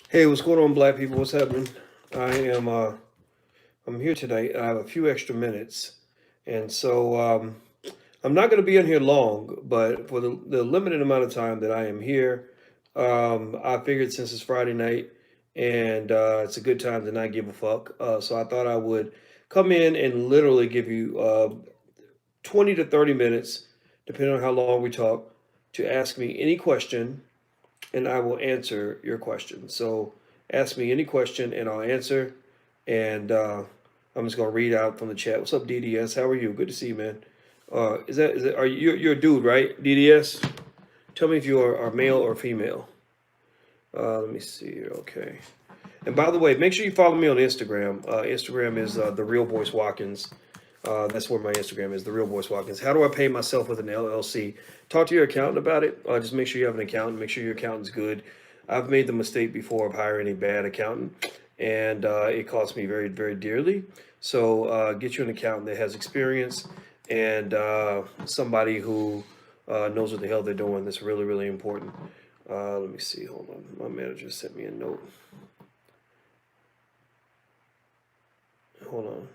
Hey, what's going on, black people? What's happening? I am I'm here tonight. I have a few extra minutes, and so I'm not going to be in here long. But for the limited amount of time that I am here, I figured since it's Friday night and it's a good time to not give a fuck. So I thought I would come in and literally give you 20 to 30 minutes, depending on how long we talk, to ask me any question and I will answer your question. So ask me any question and I'll answer. And I'm just gonna read out from the chat. What's up, DDS? How are you? Good to see you, man. Is that are you you're a dude, right? DDS? Tell me if you are male or female. Let me see here. Okay. And by the way, make sure you follow me on Instagram. Instagram is the real Boyce Watkins. That's where my Instagram is, the real Boyce Watkins. How do I pay myself with an LLC? Talk to your accountant about it. Just make sure you have an accountant. Make sure your accountant's good. I've made the mistake before of hiring a bad accountant, and it cost me very, very dearly. So get you an accountant that has experience and somebody who knows what the hell they're doing. That's really, really important. Let me see. Hold on. My manager sent me a note. Hold on.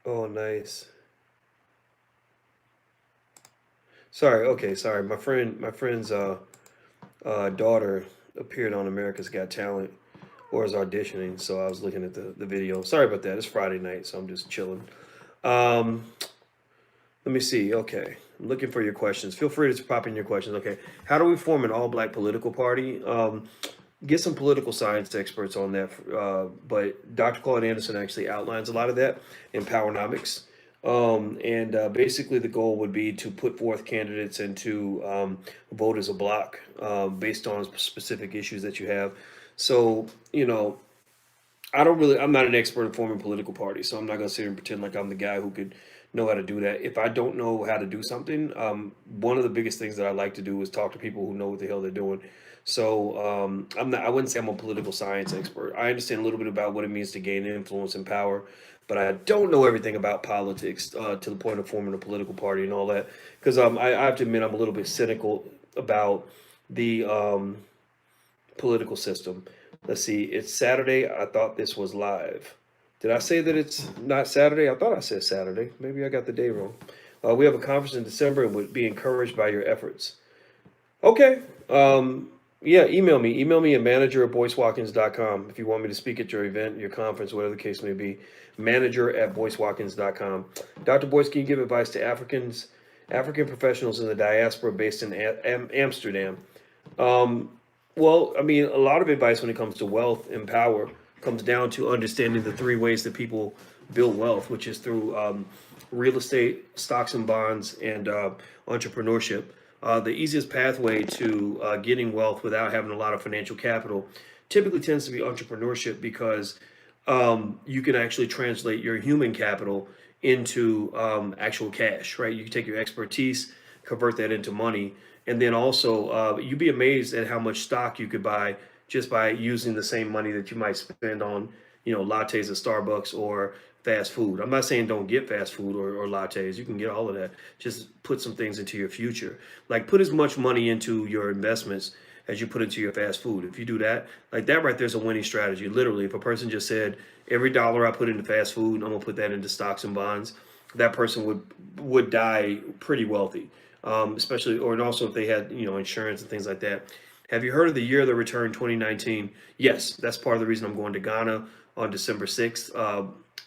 Oh, nice. Sorry. Okay. Sorry. My friend's daughter appeared on America's Got Talent or is auditioning, so I was looking at the video. Sorry about that. It's Friday night, so I'm just chilling. Um, Let me see. Okay. I'm looking for your questions. Feel free to pop in your questions. Okay. How do we form an all black political party? Get some political science experts on that. But Dr. Claude Anderson actually outlines a lot of that in Powernomics. And basically, the goal would be to put forth candidates and to vote as a block based on specific issues that you have. So, I'm not an expert in forming political parties, so I'm not going to sit here and pretend like I'm the guy who could know how to do that. If I don't know how to do something, one of the biggest things that I like to do is talk to people who know what the hell they're doing. So I wouldn't say I'm a political science expert. I understand a little bit about what it means to gain influence and power, but I don't know everything about politics to the point of forming a political party and all that. Because I have to admit I'm a little bit cynical about the political system. Let's see, it's Saturday. I thought this was live. Did I say that it's not Saturday? I thought I said Saturday. Maybe I got the day wrong. We have a conference in December and would be encouraged by your efforts. Okay. Yeah, email me. Email me at manager@boycewatkins.com if you want me to speak at your event, your conference, whatever the case may be. Manager@boycewatkins.com. Dr. Boyce, can you give advice to African professionals in the diaspora based in Amsterdam? Um, well, I mean, a lot of advice when it comes to wealth and power comes down to understanding the three ways that people build wealth, which is through real estate, stocks and bonds, and entrepreneurship. The easiest pathway to getting wealth without having a lot of financial capital typically tends to be entrepreneurship because you can actually translate your human capital into actual cash, right? You can take your expertise, convert that into money, and then also you'd be amazed at how much stock you could buy just by using the same money that you might spend on, lattes at Starbucks or fast food. I'm not saying don't get fast food or lattes. You can get all of that. Just put some things into your future. Like put as much money into your investments as you put into your fast food. If you do that, like that right there's a winning strategy. Literally, if a person just said, every dollar I put into fast food, I'm gonna put that into stocks and bonds, that person would die pretty wealthy. Especially, or and also if they had insurance and things like that. Have you heard of the year of the return 2019? Yes, that's part of the reason I'm going to Ghana on December 6th.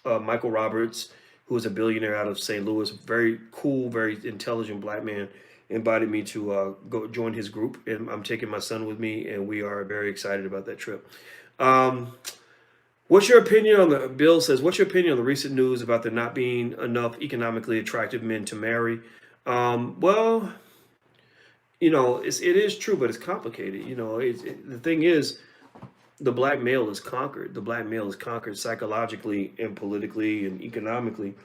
Michael Roberts, who is a billionaire out of St. Louis, very cool, very intelligent black man, invited me to go join his group, and I'm taking my son with me, and we are very excited about that trip. Um, what's your opinion on the Bill says? What's your opinion on the recent news about there not being enough economically attractive men to marry? Well, it is true, but it's complicated. The thing is, the black male is conquered. The black male is conquered psychologically and politically and economically.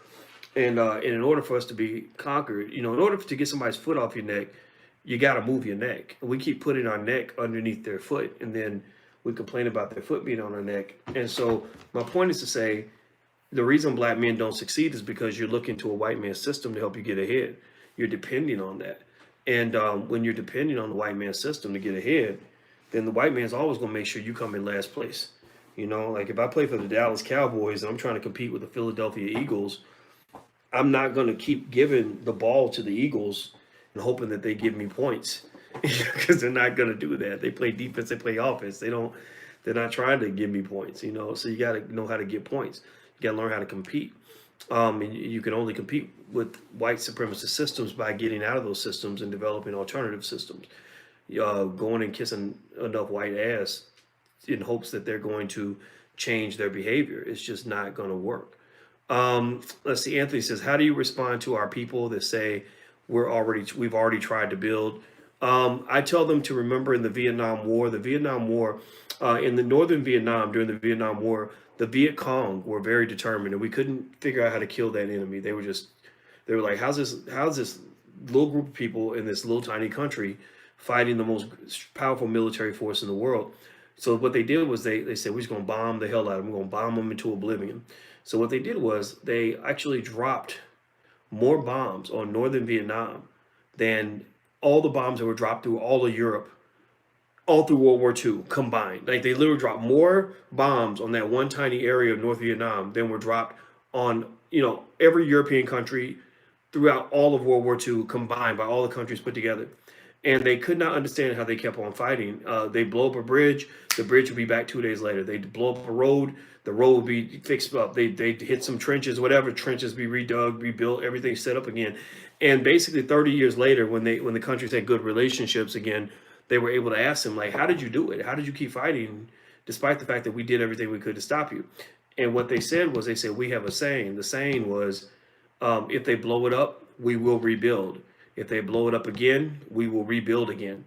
And in order for us to be conquered, in order to get somebody's foot off your neck, you got to move your neck. And we keep putting our neck underneath their foot, and then we complain about their foot being on our neck. And so my point is to say, The reason black men don't succeed is because you're looking to a white man's system to help you get ahead. You're depending on that. And when you're depending on the white man's system to get ahead, then the white man's always going to make sure you come in last place. You know, like if I play for the Dallas Cowboys and I'm trying to compete with the Philadelphia Eagles, I'm not going to keep giving the ball to the Eagles and hoping that they give me points because they're not going to do that. They play defense, they play offense. They're not trying to give me points, you know. So you got to know how to get points. You got to learn how to compete. And you can only compete with white supremacist systems by getting out of those systems and developing alternative systems. Going and kissing enough white ass in hopes that they're going to change their behavior. It's just not going to work. Let's see. Anthony says, "How do you respond to our people that say we've already tried to build?" I tell them to remember in the Vietnam War, in the northern Vietnam during the Vietnam War, the Viet Cong were very determined, and we couldn't figure out how to kill that enemy. They were like, how's this little group of people in this little tiny country fighting the most powerful military force in the world? So what they did was they said, we're just going to bomb the hell out of them. We're going to bomb them into oblivion. So what they did was they actually dropped more bombs on northern Vietnam than all the bombs that were dropped through all of Europe, all through World War II combined. Like they literally dropped more bombs on that one tiny area of North Vietnam than were dropped on, every European country throughout all of World War II combined by all the countries put together. And they could not understand how they kept on fighting. They blow up a bridge, the bridge would be back 2 days later. They blow up a road, the road would be fixed up. They hit some trenches, whatever, trenches be redug, rebuilt, everything set up again. And basically 30 years later, when the countries had good relationships again, they were able to ask them, like, how did you do it? How did you keep fighting despite the fact that we did everything we could to stop you? And what they said, we have a saying. The saying was, if they blow it up, we will rebuild. If they blow it up again, we will rebuild again.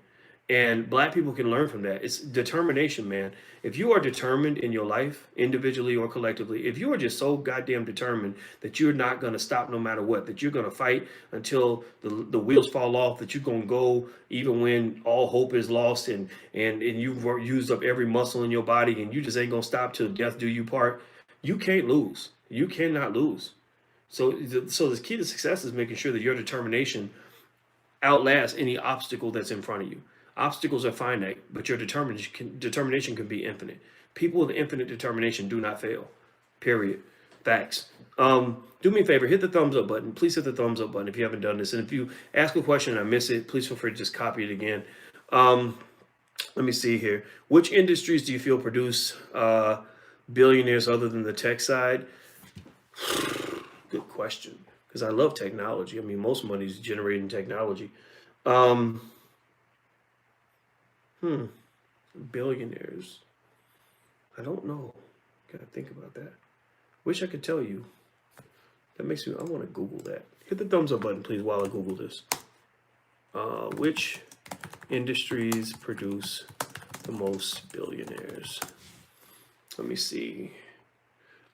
And black people can learn from that. It's determination, man. If you are determined in your life, individually or collectively, if you are just so goddamn determined that you're not going to stop no matter what, that you're going to fight until the wheels fall off, that you're going to go even when all hope is lost and you've used up every muscle in your body and you just ain't going to stop till death do you part, you can't lose. You cannot lose. So the key to success is making sure that your determination outlasts any obstacle that's in front of you. Obstacles are finite, but your determination can be infinite. People with infinite determination do not fail. Period. Facts. Do me a favor, hit the thumbs up button. Please hit the thumbs up button if you haven't done this. And if you ask a question and I miss it, please feel free to just copy it again. Let me see here. Which industries do you feel produce billionaires other than the tech side? Good question. Because I love technology. I mean, most money is generated in technology. Billionaires. I don't know. Gotta think about that. Wish I could tell you. That makes me, I want to Google that. Hit the thumbs up button, please, while I Google this. Which industries produce the most billionaires? Let me see.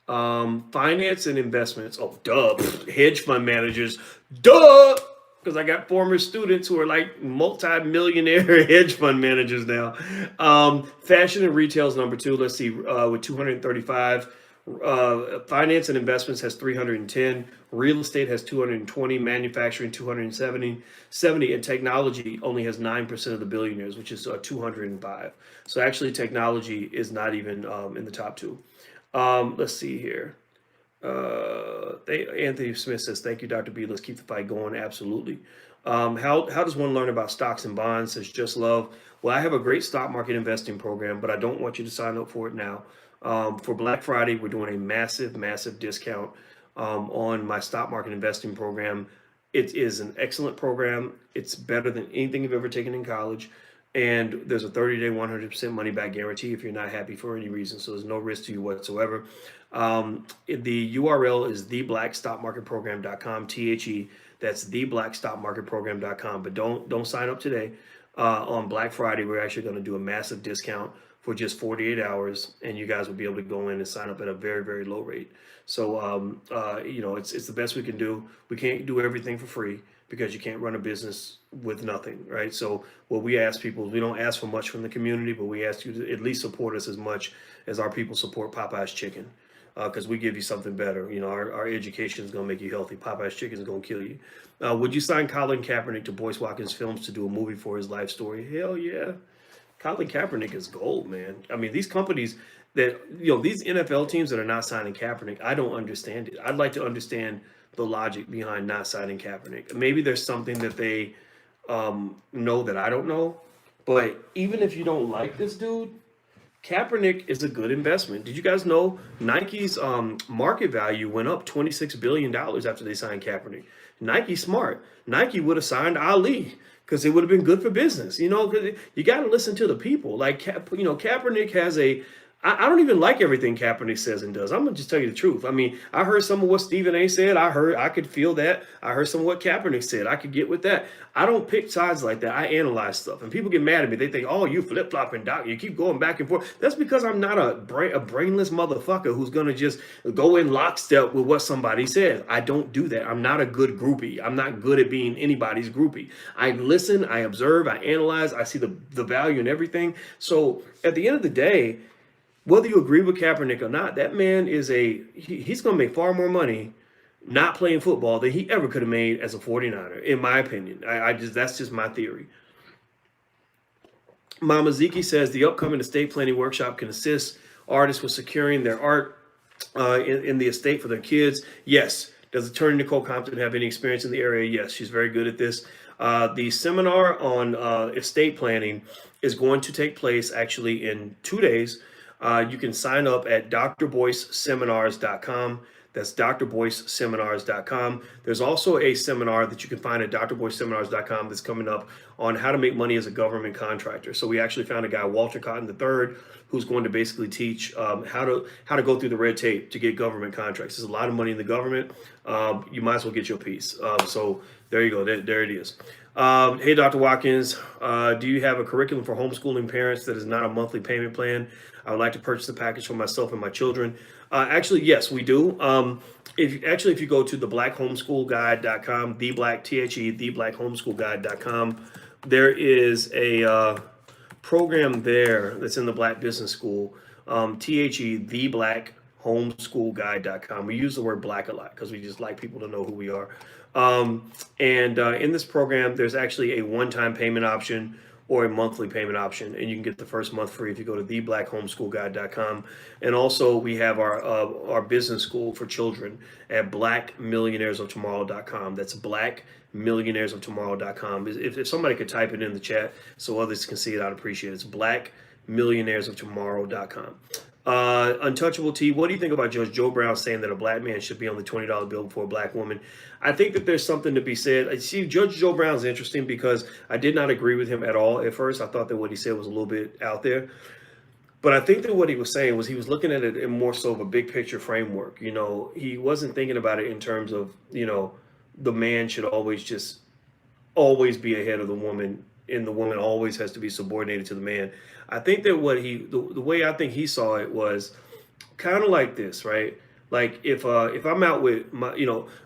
Finance and investments. Oh, duh. Hedge fund managers. Duh. Because I got former students who are like multi-millionaire hedge fund managers now. Fashion and retail is number 2. Let's see, with 235. Finance and investments has 310. Real estate has 220. Manufacturing 270. And technology only has 9% of the billionaires, which is 205. So actually, technology is not even in the top 2. Let's see here. Anthony Smith says, thank you, Dr. B. Let's keep the fight going. Absolutely. How does one learn about stocks and bonds? Says Just Love. Well, I have a great stock market investing program, but I don't want you to sign up for it now. For Black Friday, we're doing a massive discount on my stock market investing program. It is an excellent program. It's better than anything you've ever taken in college. And there's a 30-day, 100% money back guarantee if you're not happy for any reason. So there's no risk to you whatsoever. The URL is theblackstockmarketprogram.com, THE. That's theblackstockmarketprogram.com. But don't sign up today. On Black Friday, we're actually going to do a massive discount for just 48 hours. And you guys will be able to go in and sign up at a very, very low rate. So, it's the best we can do. We can't do everything for free, because you can't run a business with nothing, right? So what we ask people is, we don't ask for much from the community, but we ask you to at least support us as much as our people support Popeye's chicken. because we give you something better. Our education is going to make you healthy. Popeye's chicken is going to kill you. Would you sign Colin Kaepernick to Boyce Watkins Films to do a movie for his life story? Hell yeah. Colin Kaepernick is gold, man. I mean, these companies these NFL teams that are not signing Kaepernick, I don't understand it. I'd like to understand the logic behind not signing Kaepernick. Maybe there's something that they know that I don't know. But even if you don't like this dude, Kaepernick is a good investment. Did you guys know Nike's market value went up $26 billion after they signed Kaepernick? Nike smart. Nike would have signed Ali because it would have been good for business. Cause you got to listen to the people. Like, Kaepernick has I don't even like everything Kaepernick says and does. I'm gonna just tell you the truth. I mean, I heard some of what Stephen A. said. I could feel that. I heard some of what Kaepernick said. I could get with that. I don't pick sides like that. I analyze stuff. And people get mad at me. They think, oh, you flip-flopping, doc. You keep going back and forth. That's because I'm not a brainless motherfucker who's gonna just go in lockstep with what somebody says. I don't do that. I'm not a good groupie. I'm not good at being anybody's groupie. I listen, I observe, I analyze, I see the value in everything. So at the end of the day, whether you agree with Kaepernick or not, that man is he's going to make far more money not playing football than he ever could have made as a 49er, in my opinion. That's just my theory. Mama Ziki says the upcoming estate planning workshop can assist artists with securing their art in the estate for their kids. Yes. Does attorney Nicole Compton have any experience in the area? Yes, she's very good at this. The seminar on estate planning is going to take place actually in 2 days. You can sign up at drboyceseminars.com. That's drboyceseminars.com. There's also a seminar that you can find at drboyceseminars.com that's coming up on how to make money as a government contractor. So we actually found a guy, Walter Cotton III, who's going to basically teach how to go through the red tape to get government contracts. There's a lot of money in the government. You might as well get your piece. So there you go. There it is. Hey, Dr. Watkins, do you have a curriculum for homeschooling parents that is not a monthly payment plan? I would like to purchase the package for myself and my children. Actually, yes, we do. If you go to theblackHomeschoolGuide.com, theblackHomeschoolGuide.com, there is a program there that's in the Black Business School, theblackHomeschoolGuide.com. We use the word black a lot because we just like people to know who we are. In this program, there's actually a one-time payment option or a monthly payment option, and you can get the first month free if you go to theblackHomeschoolGuide.com. And also, we have our business school for children at blackmillionairesoftomorrow.com. That's blackmillionairesoftomorrow.com. If somebody could type it in the chat so others can see it, I'd appreciate it. It's blackmillionairesoftomorrow.com. Untouchable T, what do you think about Judge Joe Brown saying that a black man should be on the $20 bill before a black woman? I think that there's something to be said. I see Judge Joe Brown is interesting because I did not agree with him at all at first. I thought that what he said was a little bit out there. But I think that what he was saying was he was looking at it in more so of a big picture framework. He wasn't thinking about it in terms of, the man should always be ahead of the woman, and the woman always has to be subordinated to the man. I think that the way I think he saw it was kind of like this, right? Like if I'm out with my,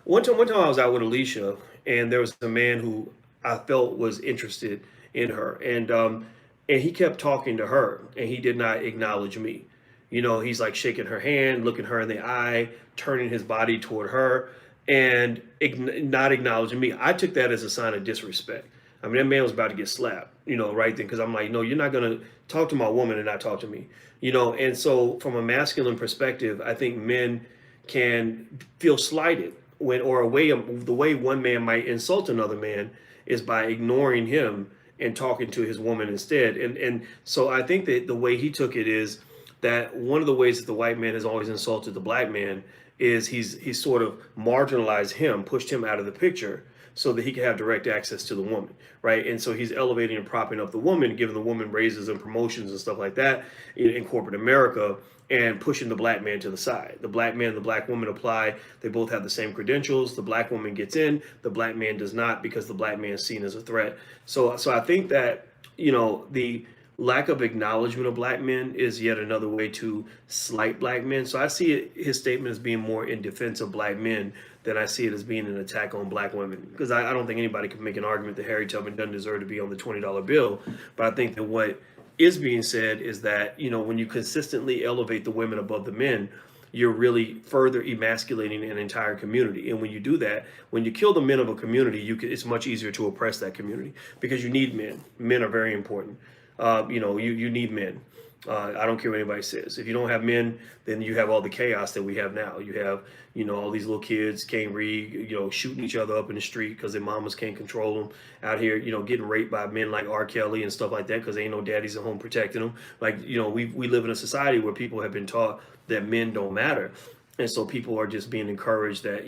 one time I was out with Alicia, and there was a man who I felt was interested in her, and he kept talking to her, and he did not acknowledge me. He's like shaking her hand, looking her in the eye, turning his body toward her, and not acknowledging me. I took that as a sign of disrespect. I mean, that man was about to get slapped, right then, because I'm like, no, you're not going to talk to my woman and not talk to me, And so from a masculine perspective, I think men can feel slighted the way one man might insult another man is by ignoring him and talking to his woman instead. And so I think that the way he took it is that one of the ways that the white man has always insulted the black man is he's sort of marginalized him, pushed him out of the picture, so that he can have direct access to the woman, right? And so he's elevating and propping up the woman, giving the woman raises and promotions and stuff like that in corporate America, and pushing the black man to the side. The black man and the black woman apply. They both have the same credentials. The black woman gets in. The black man does not, because the black man is seen as a threat. So I think that, the lack of acknowledgement of black men is yet another way to slight black men. So I see his statement as being more in defense of black men than I see it as being an attack on black women. Because I don't think anybody can make an argument that Harry Tubman doesn't deserve to be on the $20 bill. But I think that what is being said is that, when you consistently elevate the women above the men, you're really further emasculating an entire community. And when you do that, when you kill the men of a community, it's much easier to oppress that community, because you need men. Men are very important. You need men. I don't care what anybody says. If you don't have men, then you have all the chaos that we have now. You have, all these little kids can't read, shooting each other up in the street because their mamas can't control them out here, getting raped by men like R. Kelly and stuff like that because ain't no daddies at home protecting them. Like, we live in a society where people have been taught that men don't matter. And so people are just being encouraged that,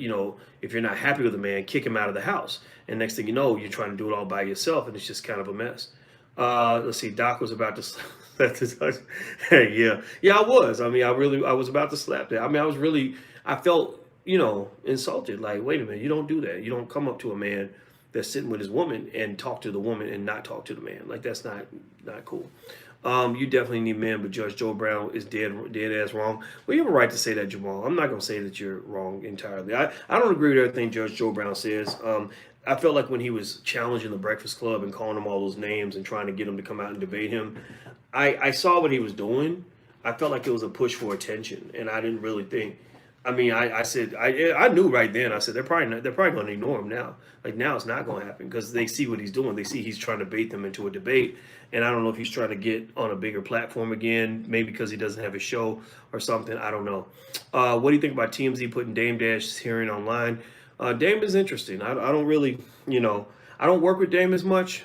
if you're not happy with a man, kick him out of the house. And next thing you know, you're trying to do it all by yourself, and it's just kind of a mess. Let's see. Doc was about to slap this. Hey, yeah, I was. I mean, I was about to slap that. I mean, I felt, insulted. Like, wait a minute, you don't do that. You don't come up to a man that's sitting with his woman and talk to the woman and not talk to the man. Like, that's not cool. You definitely need men, but Judge Joe Brown is dead ass wrong. Well, you have a right to say that, Jamal. I'm not gonna say that you're wrong entirely. I don't agree with everything Judge Joe Brown says. I felt like when he was challenging the Breakfast Club and calling them all those names and trying to get them to come out and debate him, I saw what he was doing. I felt like it was a push for attention, and I didn't really think. I mean, I said I knew right then. I said they're probably going to ignore him now. Like, now it's not going to happen because they see what he's doing. They see he's trying to bait them into a debate, and I don't know if he's trying to get on a bigger platform again, maybe because he doesn't have a show or something. I don't know. What do you think about TMZ putting Dame Dash's hearing online? Dame is interesting. I don't really, I don't work with Dame as much.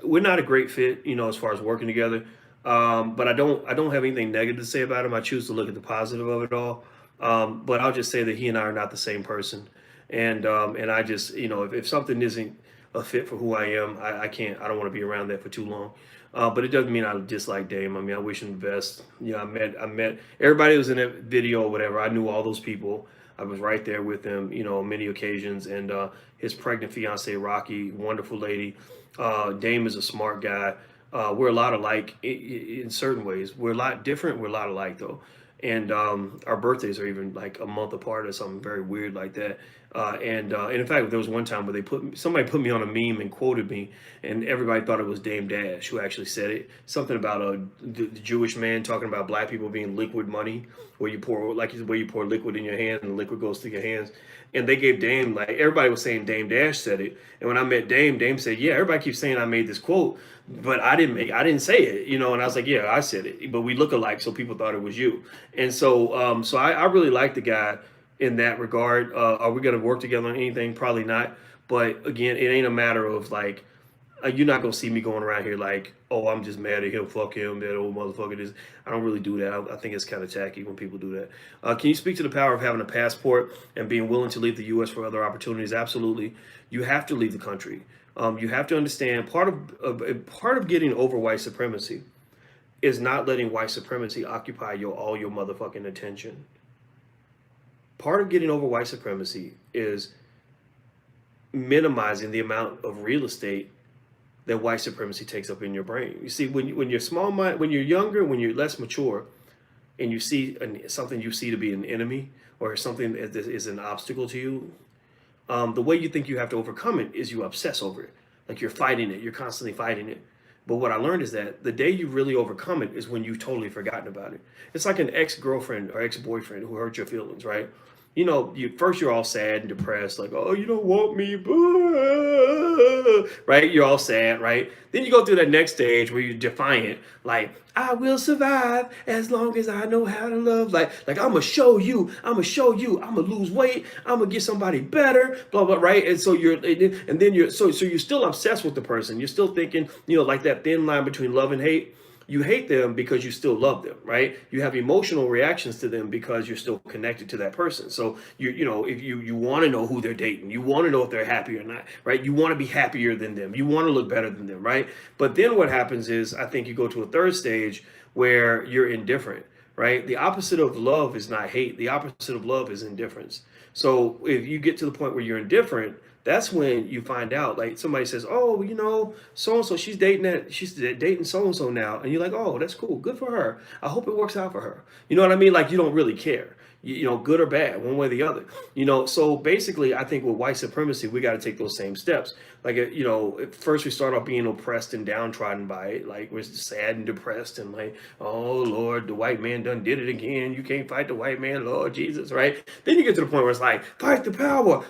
We're not a great fit, as far as working together. But I don't have anything negative to say about him. I choose to look at the positive of it all. But I'll just say that he and I are not the same person. And I just, if something isn't a fit for who I am, I don't want to be around that for too long. But it doesn't mean I dislike Dame. I mean, I wish him the best. I met everybody who was in that video or whatever. I knew all those people. I was right there with him, on many occasions. And his pregnant fiance, Rocky, wonderful lady. Dame is a smart guy. We're a lot alike in certain ways. We're a lot different. We're a lot alike, though. And our birthdays are even like a month apart or something very weird like that. And in fact, there was one time where somebody put me on a meme and quoted me, and everybody thought it was Dame Dash who actually said it. Something about the Jewish man talking about black people being liquid money, where you pour liquid in your hand and the liquid goes through your hands. And they gave Dame, like, everybody was saying Dame Dash said it. And when I met Dame said, yeah, everybody keeps saying I made this quote, but I didn't say it, and I was like, yeah, I said it, but we look alike, so people thought it was you. And so I really like the guy in that regard. Are we going to work together on anything? Probably not. But again, it ain't a matter of like, you're not going to see me going around here like, oh, I'm just mad at him, fuck him, that old motherfucker. I don't really do that. I think it's kind of tacky when people do that. Can you speak to the power of having a passport and being willing to leave the U.S. for other opportunities? Absolutely. You have to leave the country. You have to understand part of getting over white supremacy is not letting white supremacy occupy all your motherfucking attention. Part of getting over white supremacy is minimizing the amount of real estate that white supremacy takes up in your brain. You see, when you're small mind, when you're younger, when you're less mature, and you see something you see to be an enemy or something that is an obstacle to you, the way you think you have to overcome it is you obsess over it. Like, you're fighting it. You're constantly fighting it. But what I learned is that the day you really overcome it is when you've totally forgotten about it. It's like an ex-girlfriend or ex-boyfriend who hurt your feelings, right? You're all sad and depressed, like, oh, you don't want me, right? You're all sad, right? Then you go through that next stage where you're defiant, like, I will survive as long as I know how to love. Like I'm gonna show you, I'm gonna lose weight, I'm gonna get somebody better, blah, blah, right? And so you're still obsessed with the person. You're still thinking, like that thin line between love and hate. You hate them because you still love them, right? You have emotional reactions to them because you're still connected to that person. So if you want to know who they're dating, you want to know if they're happy or not, right? You want to be happier than them. You want to look better than them, right? But then what happens is, I think you go to a third stage where you're indifferent, right? The opposite of love is not hate. The opposite of love is indifference. So if you get to the point where you're indifferent, that's when you find out, like, somebody says, oh, so-and-so, she's dating so-and-so now. And you're like, oh, that's cool. Good for her. I hope it works out for her. You know what I mean? Like, you don't really care. good or bad, one way or the other. So basically, I think with white supremacy, we got to take those same steps. Like, at first we start off being oppressed and downtrodden by it. Like, we're sad and depressed and like, oh, Lord, the white man done did it again. You can't fight the white man, Lord Jesus, right? Then you get to the point where it's like, fight the power,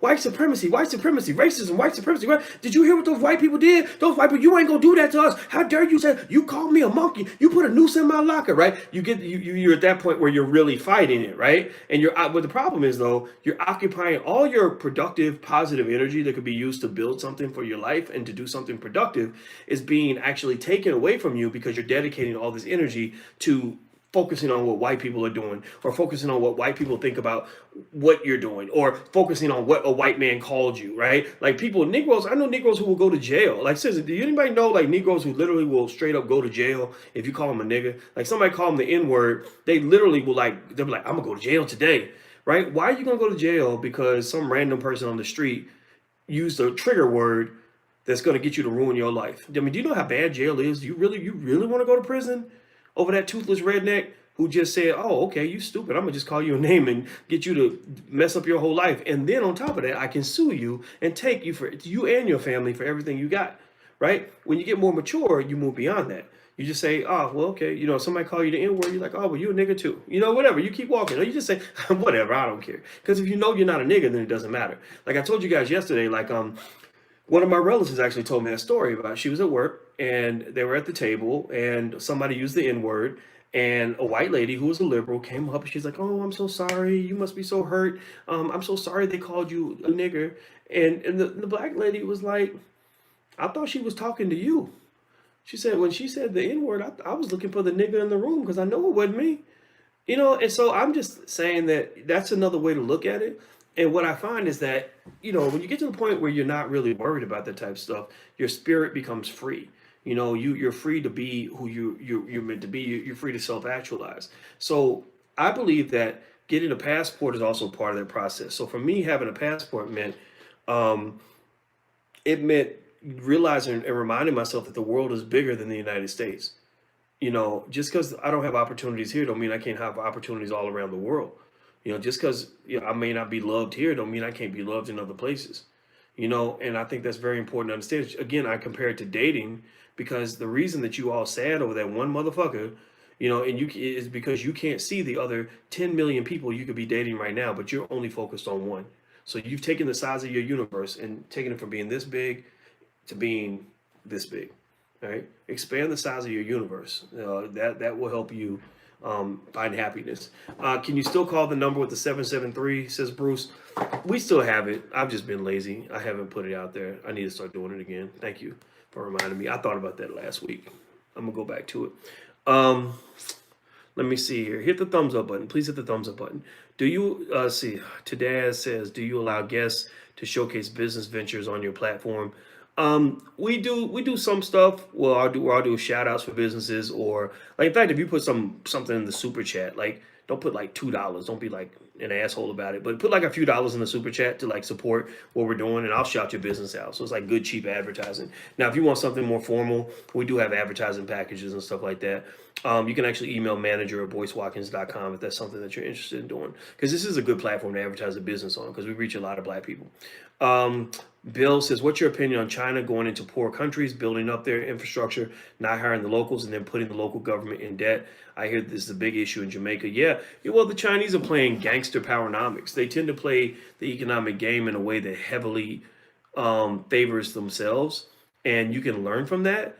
white supremacy, racism, white supremacy. Right? Did you hear what those white people did? Those white people, you ain't gonna do that to us. How dare you say, you called me a monkey. You put a noose in my locker, right? You're at that point where you're really fighting it, right? And but the problem is, though, you're occupying all your productive, positive energy that could be used to build something for your life and to do something productive is being actually taken away from you because you're dedicating all this energy to focusing on what white people are doing, or focusing on what white people think about what you're doing, or focusing on what a white man called you, right? Like Negroes, I know Negroes who will go to jail. Like, seriously, do anybody know like Negroes who literally will straight up go to jail if you call them a nigga? Like, somebody call them the N-word, they literally will they'll be like, I'm gonna go to jail today, right? Why are you gonna go to jail because some random person on the street used a trigger word that's gonna get you to ruin your life? I mean, do you know how bad jail is? Do you really want to go to prison over that toothless redneck who just said, oh, okay, you stupid, I'm gonna just call you a name and get you to mess up your whole life, and then on top of that, I can sue you and take you and your family for everything you got, right? When you get more mature, you move beyond that. You just say, oh, well, okay, somebody call you the N-word, you're like, oh, well, you a nigga too, whatever. You keep walking, or you just say, whatever, I don't care, because if you know you're not a nigga, then it doesn't matter. Like I told you guys yesterday, like one of my relatives actually told me that story about she was at work and they were at the table and somebody used the N-word, and a white lady who was a liberal came up and she's like, oh, I'm so sorry. You must be so hurt. I'm so sorry they called you a nigger. And the black lady was like, I thought she was talking to you. She said, when she said the N-word, I was looking for the nigger in the room because I know it wasn't me. And so I'm just saying that that's another way to look at it. And what I find is that, when you get to the point where you're not really worried about that type of stuff, your spirit becomes free. You're free to be who you're meant to be. You're free to self-actualize. So I believe that getting a passport is also part of that process. So for me, having a passport meant, it meant realizing and reminding myself that the world is bigger than the United States. Just because I don't have opportunities here don't mean I can't have opportunities all around the world. Just because I may not be loved here don't mean I can't be loved in other places. And I think that's very important to understand. Again, I compare it to dating because the reason that you all sad over that one motherfucker, is because you can't see the other 10 million people you could be dating right now, but you're only focused on one. So you've taken the size of your universe and taken it from being this big to being this big. Right? Expand the size of your universe. That will help you find happiness. Can you still call the number with the 773, says Bruce? We still have it. I've just been lazy. I haven't put it out there. I need to start doing it again. Thank you for reminding me. I thought about that last week. I'm going to go back to it. Let me see here. Hit the thumbs up button. Please hit the thumbs up button. Do you, see, Tadaz says, do you allow guests to showcase business ventures on your platform? We do some stuff. Well, I'll do shout outs for businesses, or like, in fact, if you put something in the super chat, like don't put like $2. Don't be like an asshole about it, but put like a few dollars in the super chat to like support what we're doing, and I'll shout your business out. So it's like good, cheap advertising. Now, if you want something more formal, we do have advertising packages and stuff like that. You can actually email manager@boycewatkins.com if that's something that you're interested in doing, because this is a good platform to advertise a business on, because we reach a lot of black people. Bill says, what's your opinion on China going into poor countries, building up their infrastructure, not hiring the locals, and then putting the local government in debt? I hear this is a big issue in Jamaica. Yeah, well, the Chinese are playing gangster powernomics. They tend to play the economic game in a way that heavily favors themselves, and you can learn from that.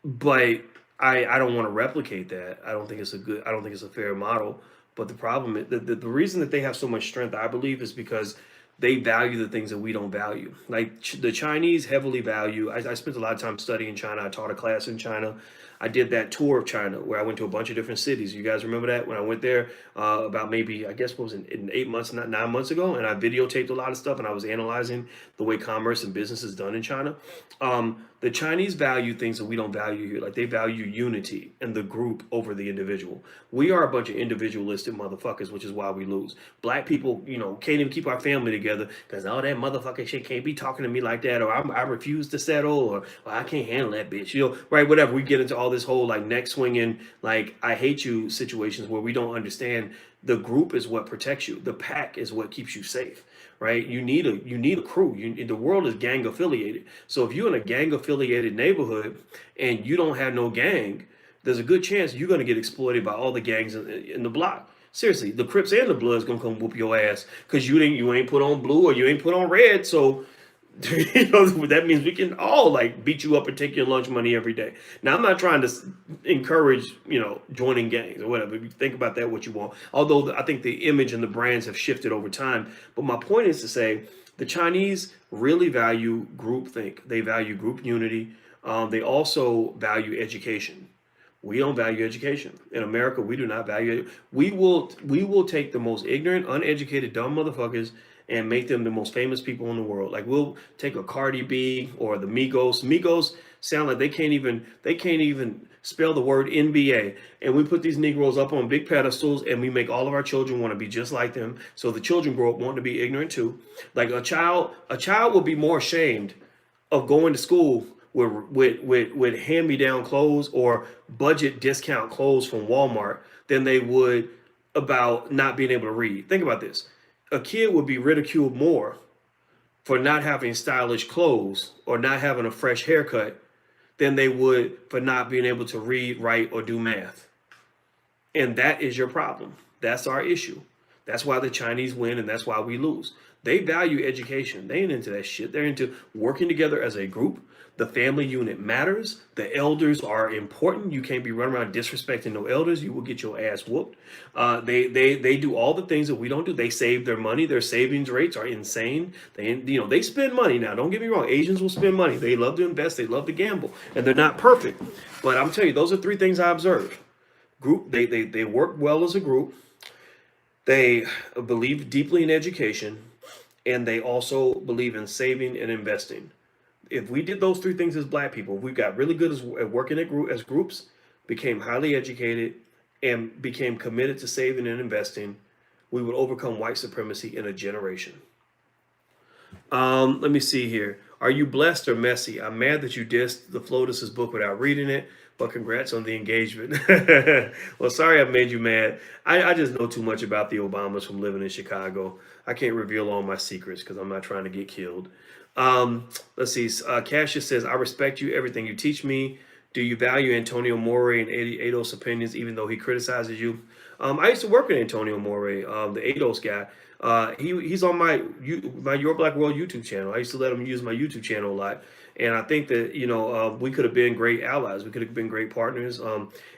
But I don't want to replicate that. I don't think it's a fair model. But the problem is the reason that they have so much strength, I believe, is because they value the things that we don't value. Like the Chinese heavily value. I spent a lot of time studying China. I taught a class in China. I did that tour of China where I went to a bunch of different cities. You guys remember that when I went there about maybe, I guess, what was it, in 8 months, not 9 months ago? And I videotaped a lot of stuff, and I was analyzing the way commerce and business is done in China. The Chinese value things that we don't value here. Like they value unity and the group over the individual. We are a bunch of individualistic motherfuckers, which is why we lose. Black people, can't even keep our family together because all that motherfucking shit can't be talking to me like that, or I refuse to settle, or I can't handle that bitch, right? Whatever. We get into all this whole like neck swinging, like I hate you situations where we don't understand The group is what protects you. The pack is what keeps you safe, right? You need a crew. The world is gang affiliated. So if you're in a gang affiliated neighborhood and you don't have no gang, there's a good chance you're gonna get exploited by all the gangs in the block. Seriously, the Crips and the Bloods gonna come whoop your ass because you ain't put on blue or you ain't put on red. So that means we can all like beat you up and take your lunch money every day. Now, I'm not trying to encourage, joining gangs or whatever. If you think about that, what you want. Although I think the image and the brands have shifted over time. But my point is to say the Chinese really value groupthink. They value group unity. They also value education. We don't value education. In America, we do not value it. We will take the most ignorant, uneducated, dumb motherfuckers and make them the most famous people in the world. Like we'll take a Cardi B or the Migos. Migos sound like they can't even spell the word NBA. And we put these Negroes up on big pedestals and we make all of our children want to be just like them. So the children grow up wanting to be ignorant too. Like a child will be more ashamed of going to school with hand-me-down clothes or budget discount clothes from Walmart than they would about not being able to read. Think about this. A kid would be ridiculed more for not having stylish clothes or not having a fresh haircut than they would for not being able to read, write, or do math. And that is your problem. That's our issue. That's why the Chinese win and that's why we lose. They value education. They ain't into that shit. They're into working together as a group. The family unit matters. The elders are important. You can't be running around disrespecting no elders. You will get your ass whooped. They do all the things that we don't do. They save their money. Their savings rates are insane. They spend money now. Don't get me wrong. Asians will spend money. They love to invest. They love to gamble, and they're not perfect. But I'm telling you, those are three things I observed. Group. They work well as a group. They believe deeply in education, and they also believe in saving and investing. If we did those three things as black people, if we got really good at working as groups, became highly educated, and became committed to saving and investing, we would overcome white supremacy in a generation. Let me see here. Are you blessed or messy? I'm mad that you dissed the FLOTUS's book without reading it, but congrats on the engagement. Well, sorry I made you mad. I just know too much about the Obamas from living in Chicago. I can't reveal all my secrets because I'm not trying to get killed. Let's see. Cassius says, I respect you, everything you teach me. Do you value Antonio More and Ados opinions, even though he criticizes you? I used to work with Antonio More, the Ados guy. He's on my Your Black World YouTube channel. I used to let him use my YouTube channel a lot. And I think that, we could have been great allies. We could have been great partners.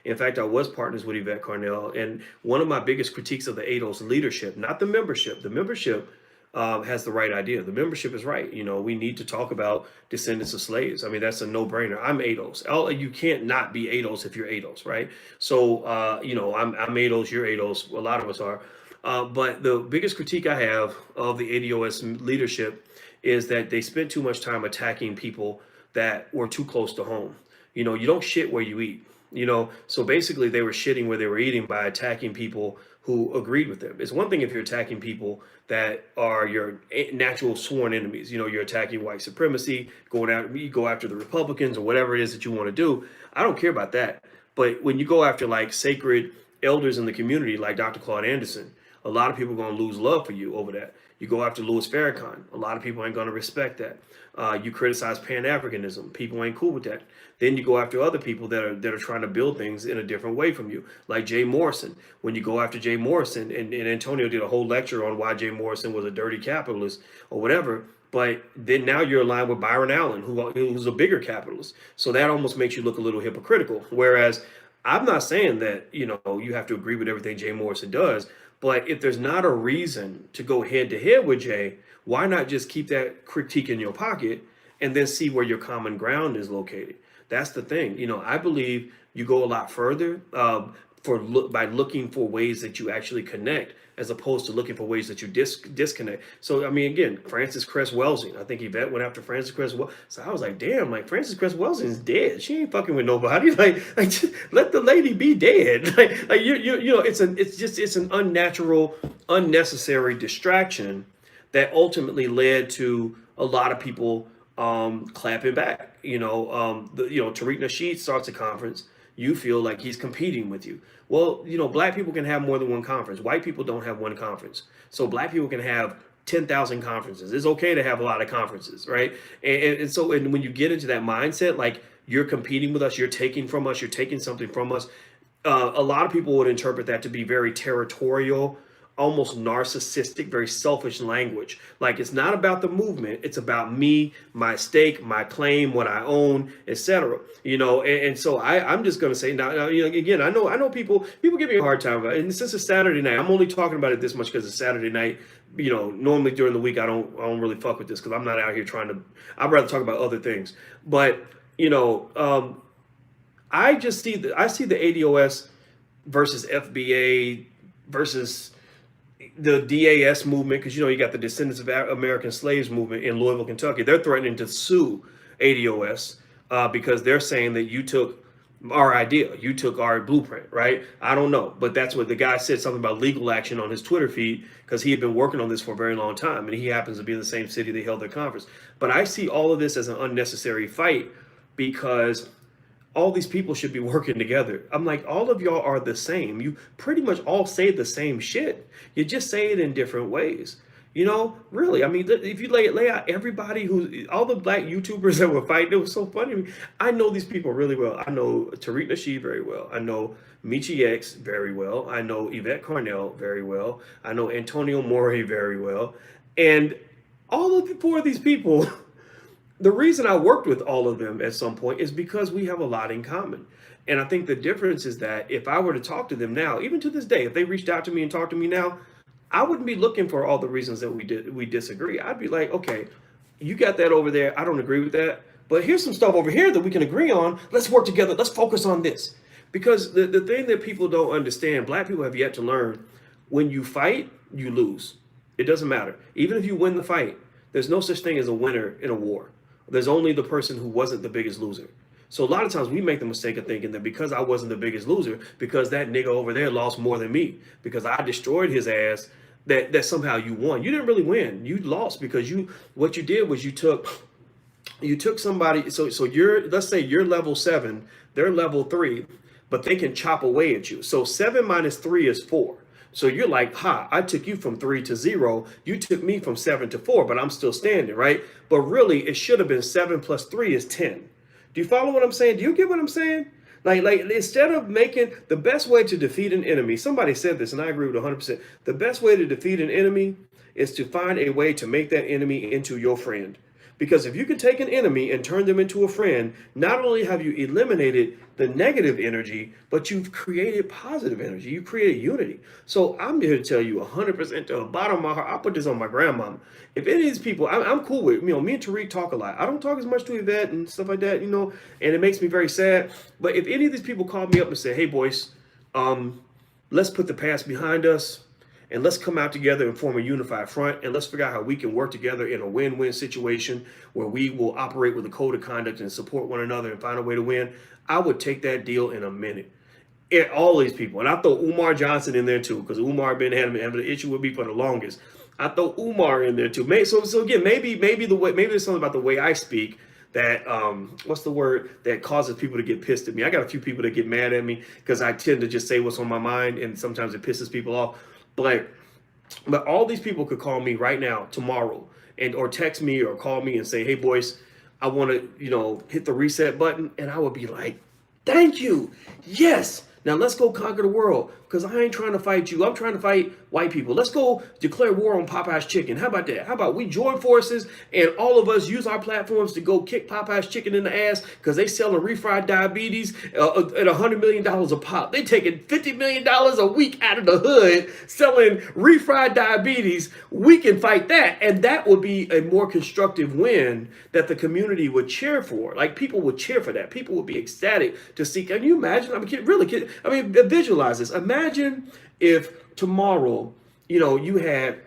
In fact, I was partners with Yvette Carnell. And one of my biggest critiques of the ADOS leadership, not the membership. The membership has the right idea. The membership is right. We need to talk about descendants of slaves. I mean, that's a no-brainer. I'm ADOS. You can't not be ADOS if you're ADOS, right? So, I'm ADOS, you're ADOS. A lot of us are. But the biggest critique I have of the ADOS leadership is that they spent too much time attacking people that were too close to home. You don't shit where you eat. So basically they were shitting where they were eating by attacking people who agreed with them. It's one thing if you're attacking people that are your natural sworn enemies. You're attacking white supremacy, you go after the Republicans or whatever it is that you want to do. I don't care about that. But when you go after like sacred elders in the community, like Dr. Claude Anderson, a lot of people are going to lose love for you over that. You go after Louis Farrakhan, a lot of people ain't going to respect that. You criticize Pan-Africanism, people ain't cool with that. Then you go after other people that are trying to build things in a different way from you, like Jay Morrison. When you go after Jay Morrison, and Antonio did a whole lecture on why Jay Morrison was a dirty capitalist or whatever, but then now you're aligned with Byron Allen, who's a bigger capitalist. So that almost makes you look a little hypocritical. Whereas I'm not saying that, you have to agree with everything Jay Morrison does, but if there's not a reason to go head to head with Jay, why not just keep that critique in your pocket and then see where your common ground is located? That's the thing. I believe you go a lot further by looking for ways that you actually connect, as opposed to looking for ways that you disconnect. So, I mean, again, Frances Cress Welsing. I think Yvette went after Frances Cress Welsing. So I was like, damn, like Frances Cress Welsing is dead. She ain't fucking with nobody. Like just let the lady be dead. It's an unnecessary distraction that ultimately led to a lot of people clapping back. Tariq Nasheed starts a conference. you feel like he's competing with you. Well, black people can have more than one conference. White people don't have one conference. So black people can have 10,000 conferences. It's okay to have a lot of conferences, right? And when you get into that mindset, like you're competing with us, you're taking from us, you're taking something from us. A lot of people would interpret that to be very territorial, almost narcissistic, very selfish language. Like it's not about the movement, it's about me, my stake, my claim, what I own, etc. And so I'm just going to say now, again, I know people give me a hard time about it. And since it's Saturday night, I'm only talking about it this much because it's Saturday night. Normally during the week I don't really fuck with this because I'm not out here I'd rather talk about other things. But I see the ADOS versus FBA versus the DAS movement, because you got the Descendants of American Slaves movement in Louisville, Kentucky. They're threatening to sue ADOS because they're saying that you took our idea, you took our blueprint, right? I don't know, but that's what the guy said, something about legal action on his Twitter feed, because he had been working on this for a very long time, and he happens to be in the same city they held their conference. But I see all of this as an unnecessary fight because all these people should be working together. I'm like, all of y'all are the same. You pretty much all say the same shit. You just say it in different ways. Really. I mean, if you lay out everybody all the black YouTubers that were fighting, it was so funny. I know these people really well. I know Tariq Nasheed very well. I know Michi X very well. I know Yvette Carnell very well. I know Antonio Morey very well. And all of the four of these people, the reason I worked with all of them at some point is because we have a lot in common. And I think the difference is that if I were to talk to them now, even to this day, if they reached out to me and talked to me now, I wouldn't be looking for all the reasons that we disagree. I'd be like, okay, you got that over there. I don't agree with that. But here's some stuff over here that we can agree on. Let's work together. Let's focus on this. Because the thing that people don't understand, black people have yet to learn, when you fight, you lose. It doesn't matter. Even if you win the fight, there's no such thing as a winner in a war. There's only the person who wasn't the biggest loser. So a lot of times we make the mistake of thinking that because I wasn't the biggest loser, because that nigga over there lost more than me, because I destroyed his ass, that somehow you won. You didn't really win. You lost because what you did was you took somebody. So let's say you're level 7, they're level 3, but they can chop away at you. So 7 minus 3 is 4. So you're like, I took you from 3 to 0. You took me from 7 to 4, but I'm still standing, right? But really, it should have been 7 plus 3 is 10. Do you follow what I'm saying? Do you get what I'm saying? Like instead of making the best way to defeat an enemy, somebody said this, and I agree with 100%. The best way to defeat an enemy is to find a way to make that enemy into your friend. Because if you can take an enemy and turn them into a friend, not only have you eliminated the negative energy, but you've created positive energy. You created unity. So I'm here to tell you 100% to the bottom of my heart. I put this on my grandmama. If any of these people, I'm cool with, me and Tariq talk a lot. I don't talk as much to Yvette and stuff like that, and it makes me very sad. But if any of these people call me up and say, hey, Boyce, let's put the past behind us, and let's come out together and form a unified front, and let's figure out how we can work together in a win-win situation where we will operate with a code of conduct and support one another and find a way to win. I would take that deal in a minute. All these people, and I throw Umar Johnson in there too, because Umar been having an issue with me for the longest. I throw Umar in there too. So again, maybe there's something about the way I speak that what's the word that causes people to get pissed at me. I got a few people that get mad at me because I tend to just say what's on my mind, and sometimes it pisses people off. But all these people could call me right now, tomorrow, or text me or call me and say, hey, Boyce, I want to, hit the reset button. And I would be like, thank you. Yes. Now let's go conquer the world, because I ain't trying to fight you. I'm trying to fight white people. Let's go declare war on Popeye's chicken. How about that? How about we join forces and all of us use our platforms to go kick Popeye's chicken in the ass because they selling refried diabetes at $100 million a pop. They taking $50 million a week out of the hood selling refried diabetes. We can fight that. And that would be a more constructive win that the community would cheer for. Like people would cheer for that. People would be ecstatic to see. Can you imagine? Visualize this. Imagine if tomorrow, you had,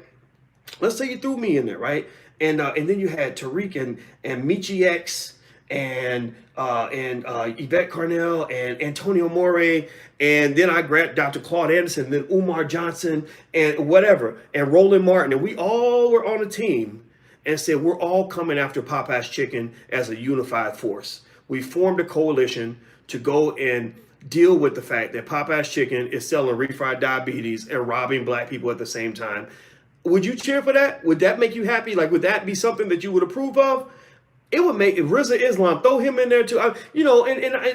let's say you threw me in there, right? And then you had Tariq and Michi X and Yvette Carnell and Antonio Morey, and then I grabbed Dr. Claude Anderson, then Umar Johnson and whatever, and Roland Martin, and we all were on a team and said we're all coming after Popeye's chicken as a unified force. We formed a coalition to go and deal with the fact that Popeye's Chicken is selling refried diabetes and robbing black people at the same time. Would you cheer for that? Would that make you happy? Like, would that be something that you would approve of? It would make if Rizza Islam throw him in there too.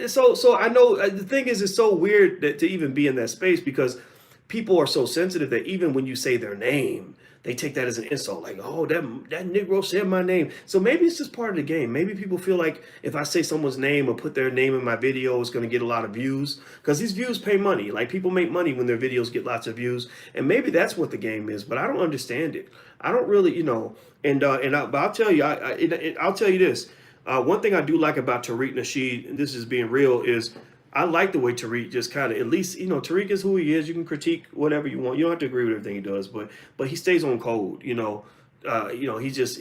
So I know the thing is, it's so weird that to even be in that space because people are so sensitive that even when you say their name, they take that as an insult. Like, oh, that Negro said my name. So maybe it's just part of the game. Maybe people feel like if I say someone's name or put their name in my video, it's going to get a lot of views because these views pay money. Like people make money when their videos get lots of views, and maybe that's what the game is. But I don't understand it. I don't really, but I'll tell you, I'll tell you this. One thing I do like about Tariq Nasheed, and this is being real, is I like the way Tariq just kind of, at least, Tariq is who he is. You can critique whatever you want. You don't have to agree with everything he does, but he stays on code. He's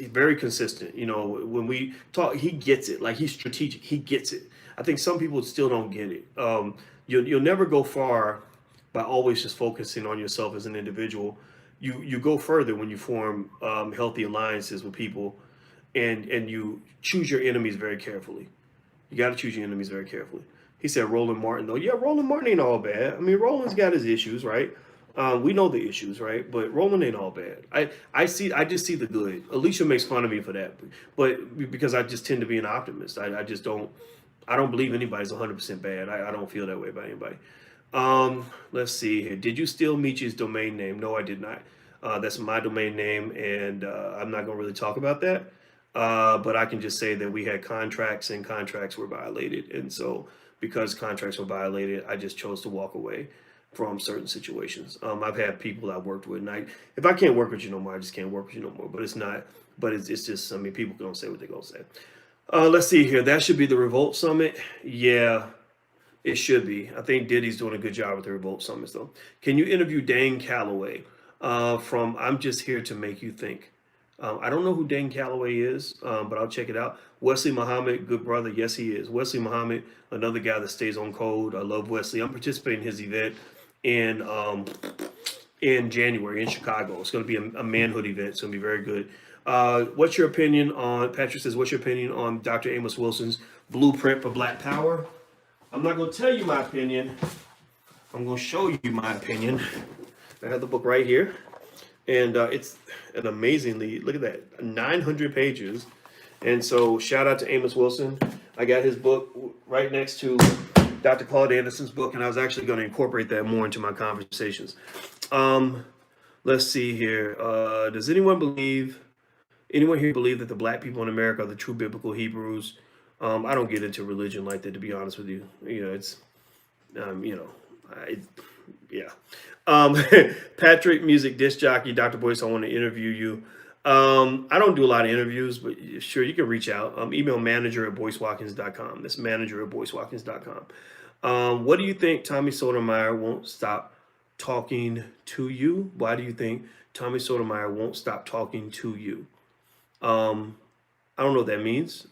very consistent. When we talk, he gets it. Like he's strategic. He gets it. I think some people still don't get it. You'll never go far by always just focusing on yourself as an individual. You go further when you form healthy alliances with people, and you choose your enemies very carefully. You got to choose your enemies very carefully. He said Roland Martin, though. Yeah, Roland Martin ain't all bad. I mean, Roland's got his issues, right? We know the issues, right? But Roland ain't all bad. I just see the good. Alicia makes fun of me for that, but because I just tend to be an optimist. I don't believe anybody's 100% bad. I don't feel that way about anybody. Let's see here. Did you steal Michi's domain name? No, I did not. That's my domain name, and I'm not going to really talk about that. But I can just say that we had contracts, and contracts were violated. And so because contracts were violated, I just chose to walk away from certain situations. I've had people I worked with, and if I can't work with you no more, I just can't work with you no more. But it's just, I mean, people don't say what they're going to say. Let's see here. That should be the Revolt Summit. Yeah, it should be. I think Diddy's doing a good job with the Revolt Summits, though. Can you interview Dane Calloway from I'm Just Here to Make You Think? I don't know who Dane Calloway is, but I'll check it out. Wesley Muhammad, good brother. Yes, he is. Wesley Muhammad, another guy that stays on code. I love Wesley. I'm participating in his event in January in Chicago. It's going to be a manhood event. It's going to be very good. What's your opinion on, Patrick says, what's your opinion on Dr. Amos Wilson's blueprint for Black Power? I'm not going to tell you my opinion. I'm going to show you my opinion. I have the book right here. And it's an amazingly, look at that, 900 pages. And so shout out to Amos Wilson. I got his book right next to Dr. Claude Anderson's book, and I was actually going to incorporate that more into my conversations. Let's see here. Does anyone here believe that the black people in America are the true biblical Hebrews? I don't get into religion like that, to be honest with you. Yeah. Patrick, music disc jockey, Dr. Boyce, I want to interview you. I don't do a lot of interviews, but sure, you can reach out. Email manager@boycewatkins.com. That's manager@boycewatkins.com. What do you think Tommy Sotomayor won't stop talking to you? Why do you think Tommy Sotomayor won't stop talking to you? I don't know what that means.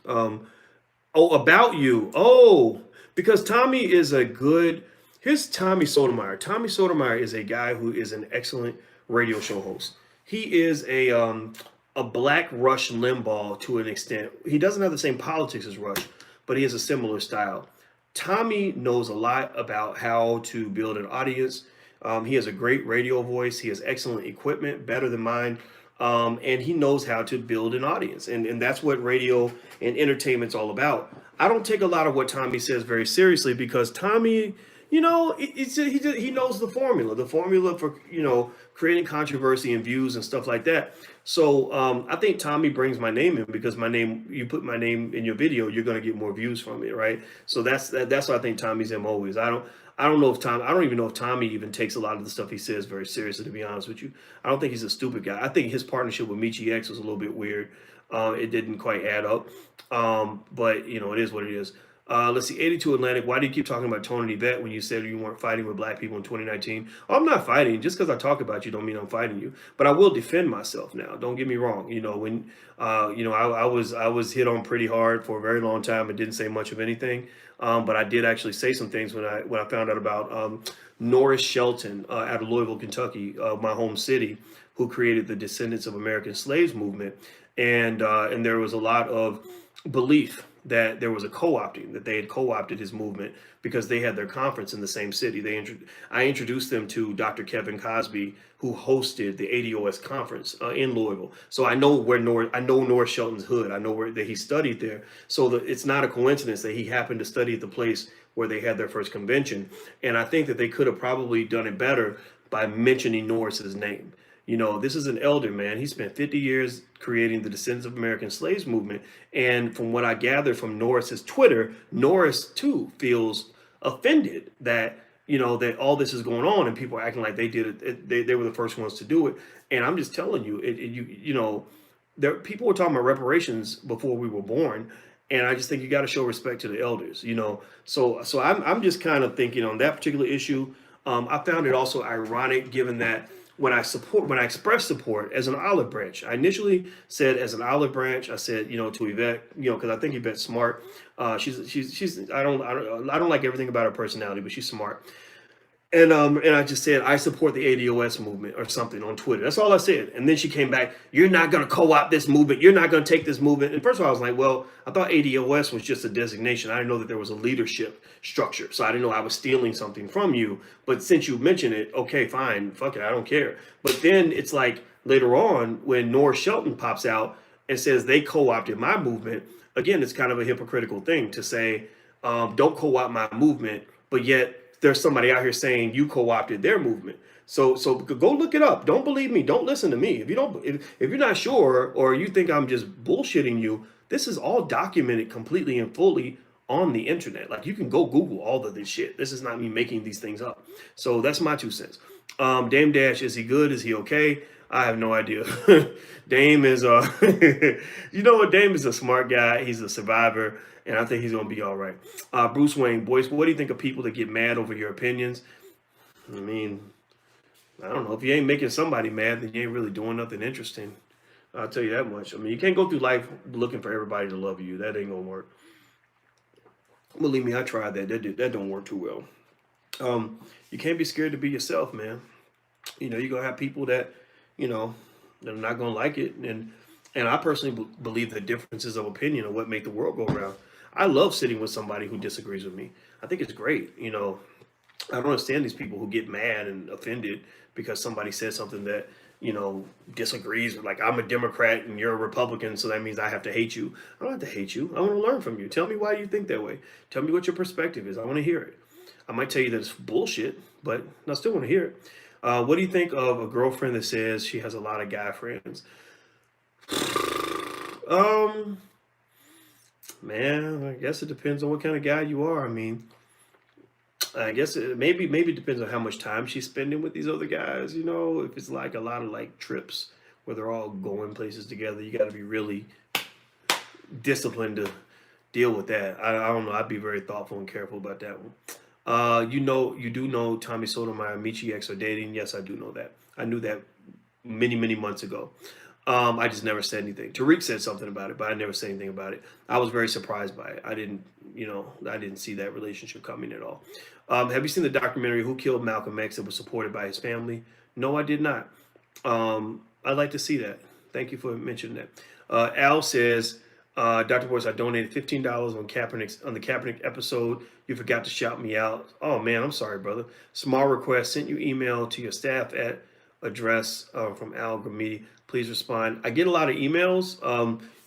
About you. Oh, because Tommy is a good... Here's Tommy Sotomayor. Tommy Sotomayor is a guy who is an excellent radio show host. He is a black Rush Limbaugh to an extent. He doesn't have the same politics as Rush, but he has a similar style. Tommy knows a lot about how to build an audience. He has a great radio voice. He has excellent equipment, better than mine. And he knows how to build an audience. And that's what radio and entertainment's all about. I don't take a lot of what Tommy says very seriously because Tommy... he knows the formula for, creating controversy and views and stuff like that. So I think Tommy brings my name in because you put my name in your video, you're going to get more views from it, right? So that's what I think Tommy's MO is. I don't even know if Tommy even takes a lot of the stuff he says very seriously, to be honest with you. I don't think he's a stupid guy. I think his partnership with Michi X was a little bit weird. It didn't quite add up. But it is what it is. Let's see, 82 Atlantic. Why do you keep talking about Tony and Yvette when you said you weren't fighting with black people in 2019? Oh, I'm not fighting. Just because I talk about you don't mean I'm fighting you. But I will defend myself now. Don't get me wrong. I was hit on pretty hard for a very long time and didn't say much of anything. But I did actually say some things when I found out about Norris Shelton out of Louisville, Kentucky, my home city, who created the Descendants of American Slaves movement. And there was a lot of belief that there was a co-opting, that they had co-opted his movement because they had their conference in the same city. I introduced them to Dr. Kevin Cosby, who hosted the ADOS conference in Louisville. So I know I know North Shelton's hood. I know that he studied there. So it's not a coincidence that he happened to study at the place where they had their first convention. And I think that they could have probably done it better by mentioning Norris's name. You know, this is an elder, man. He spent 50 years creating the Descendants of American Slaves movement. And from what I gathered from Norris's Twitter, Norris too feels offended that, you know, that all this is going on and people are acting like they did it. They were the first ones to do it. And I'm just telling you, you know, people were talking about reparations before we were born. And I just think you got to show respect to the elders, you know. So I'm just kind of thinking on that particular issue. I found it also ironic, given that when I express support as an olive branch, I initially said as an olive branch, I said, you know, to Yvette, you know, because I think Yvette's smart. She's I don't like everything about her personality, but she's smart. And I just said, I support the ADOS movement or something on Twitter. That's all I said. And then she came back, you're not going to co-opt this movement. You're not going to take this movement. And first of all, I was like, well, I thought ADOS was just a designation. I didn't know that there was a leadership structure. So I didn't know I was stealing something from you. But since you mentioned it, okay, fine, fuck it, I don't care. But then it's like later on when Norris Shelton pops out and says they co-opted my movement, again, it's kind of a hypocritical thing to say, don't co-opt my movement, but yet there's somebody out here saying you co-opted their movement. So go look it up. Don't believe me. Don't listen to me. If you're not sure or you think I'm just bullshitting you, this is all documented completely and fully on the internet. Like you can go Google all of this shit. This is not me making these things up. So that's my 2 cents. Dame Dash, is he good? Is he okay? I have no idea. Dame is you know what? Dame is a smart guy. He's a survivor. And I think he's going to be all right. Bruce Wayne, Boyce, what do you think of people that get mad over your opinions? I mean, I don't know. If you ain't making somebody mad, then you ain't really doing nothing interesting. I'll tell you that much. I mean, you can't go through life looking for everybody to love you. That ain't going to work. Believe me, I tried that. That don't work too well. You can't be scared to be yourself, man. You know, you're going to have people that, you know, they're not going to like it. And I personally believe that differences of opinion are what make the world go around. I love sitting with somebody who disagrees with me. I think it's great. You know, I don't understand these people who get mad and offended because somebody says something that, you know, disagrees with. Like, I'm a Democrat and you're a Republican, so that means I have to hate you. I don't have to hate you. I want to learn from you. Tell me why you think that way. Tell me what your perspective is. I want to hear it. I might tell you that it's bullshit, but I still want to hear it. What do you think of a girlfriend that says she has a lot of guy friends? Man, I guess it depends on what kind of guy you are. I mean, I guess it maybe depends on how much time she's spending with these other guys. You know, if it's like a lot of like trips where they're all going places together, you got to be really disciplined to deal with that. I don't know. I'd be very thoughtful and careful about that one. You do know Tommy Sotomayor and Michi X are dating. Yes, I do know that. I knew that many months ago. I just never said anything. Tariq said something about it, but I never said anything about it. I was very surprised by it. I didn't see that relationship coming at all. Have you seen the documentary Who Killed Malcolm X that was supported by his family? No, I did not. I'd like to see that. Thank you for mentioning that. Al says, Dr. Boyce, I donated $15 on the Kaepernick episode. You forgot to shout me out. Oh man, I'm sorry, brother. Small request. Sent you email to your staff at address from Al Gramidi. Please respond. I get a lot of emails.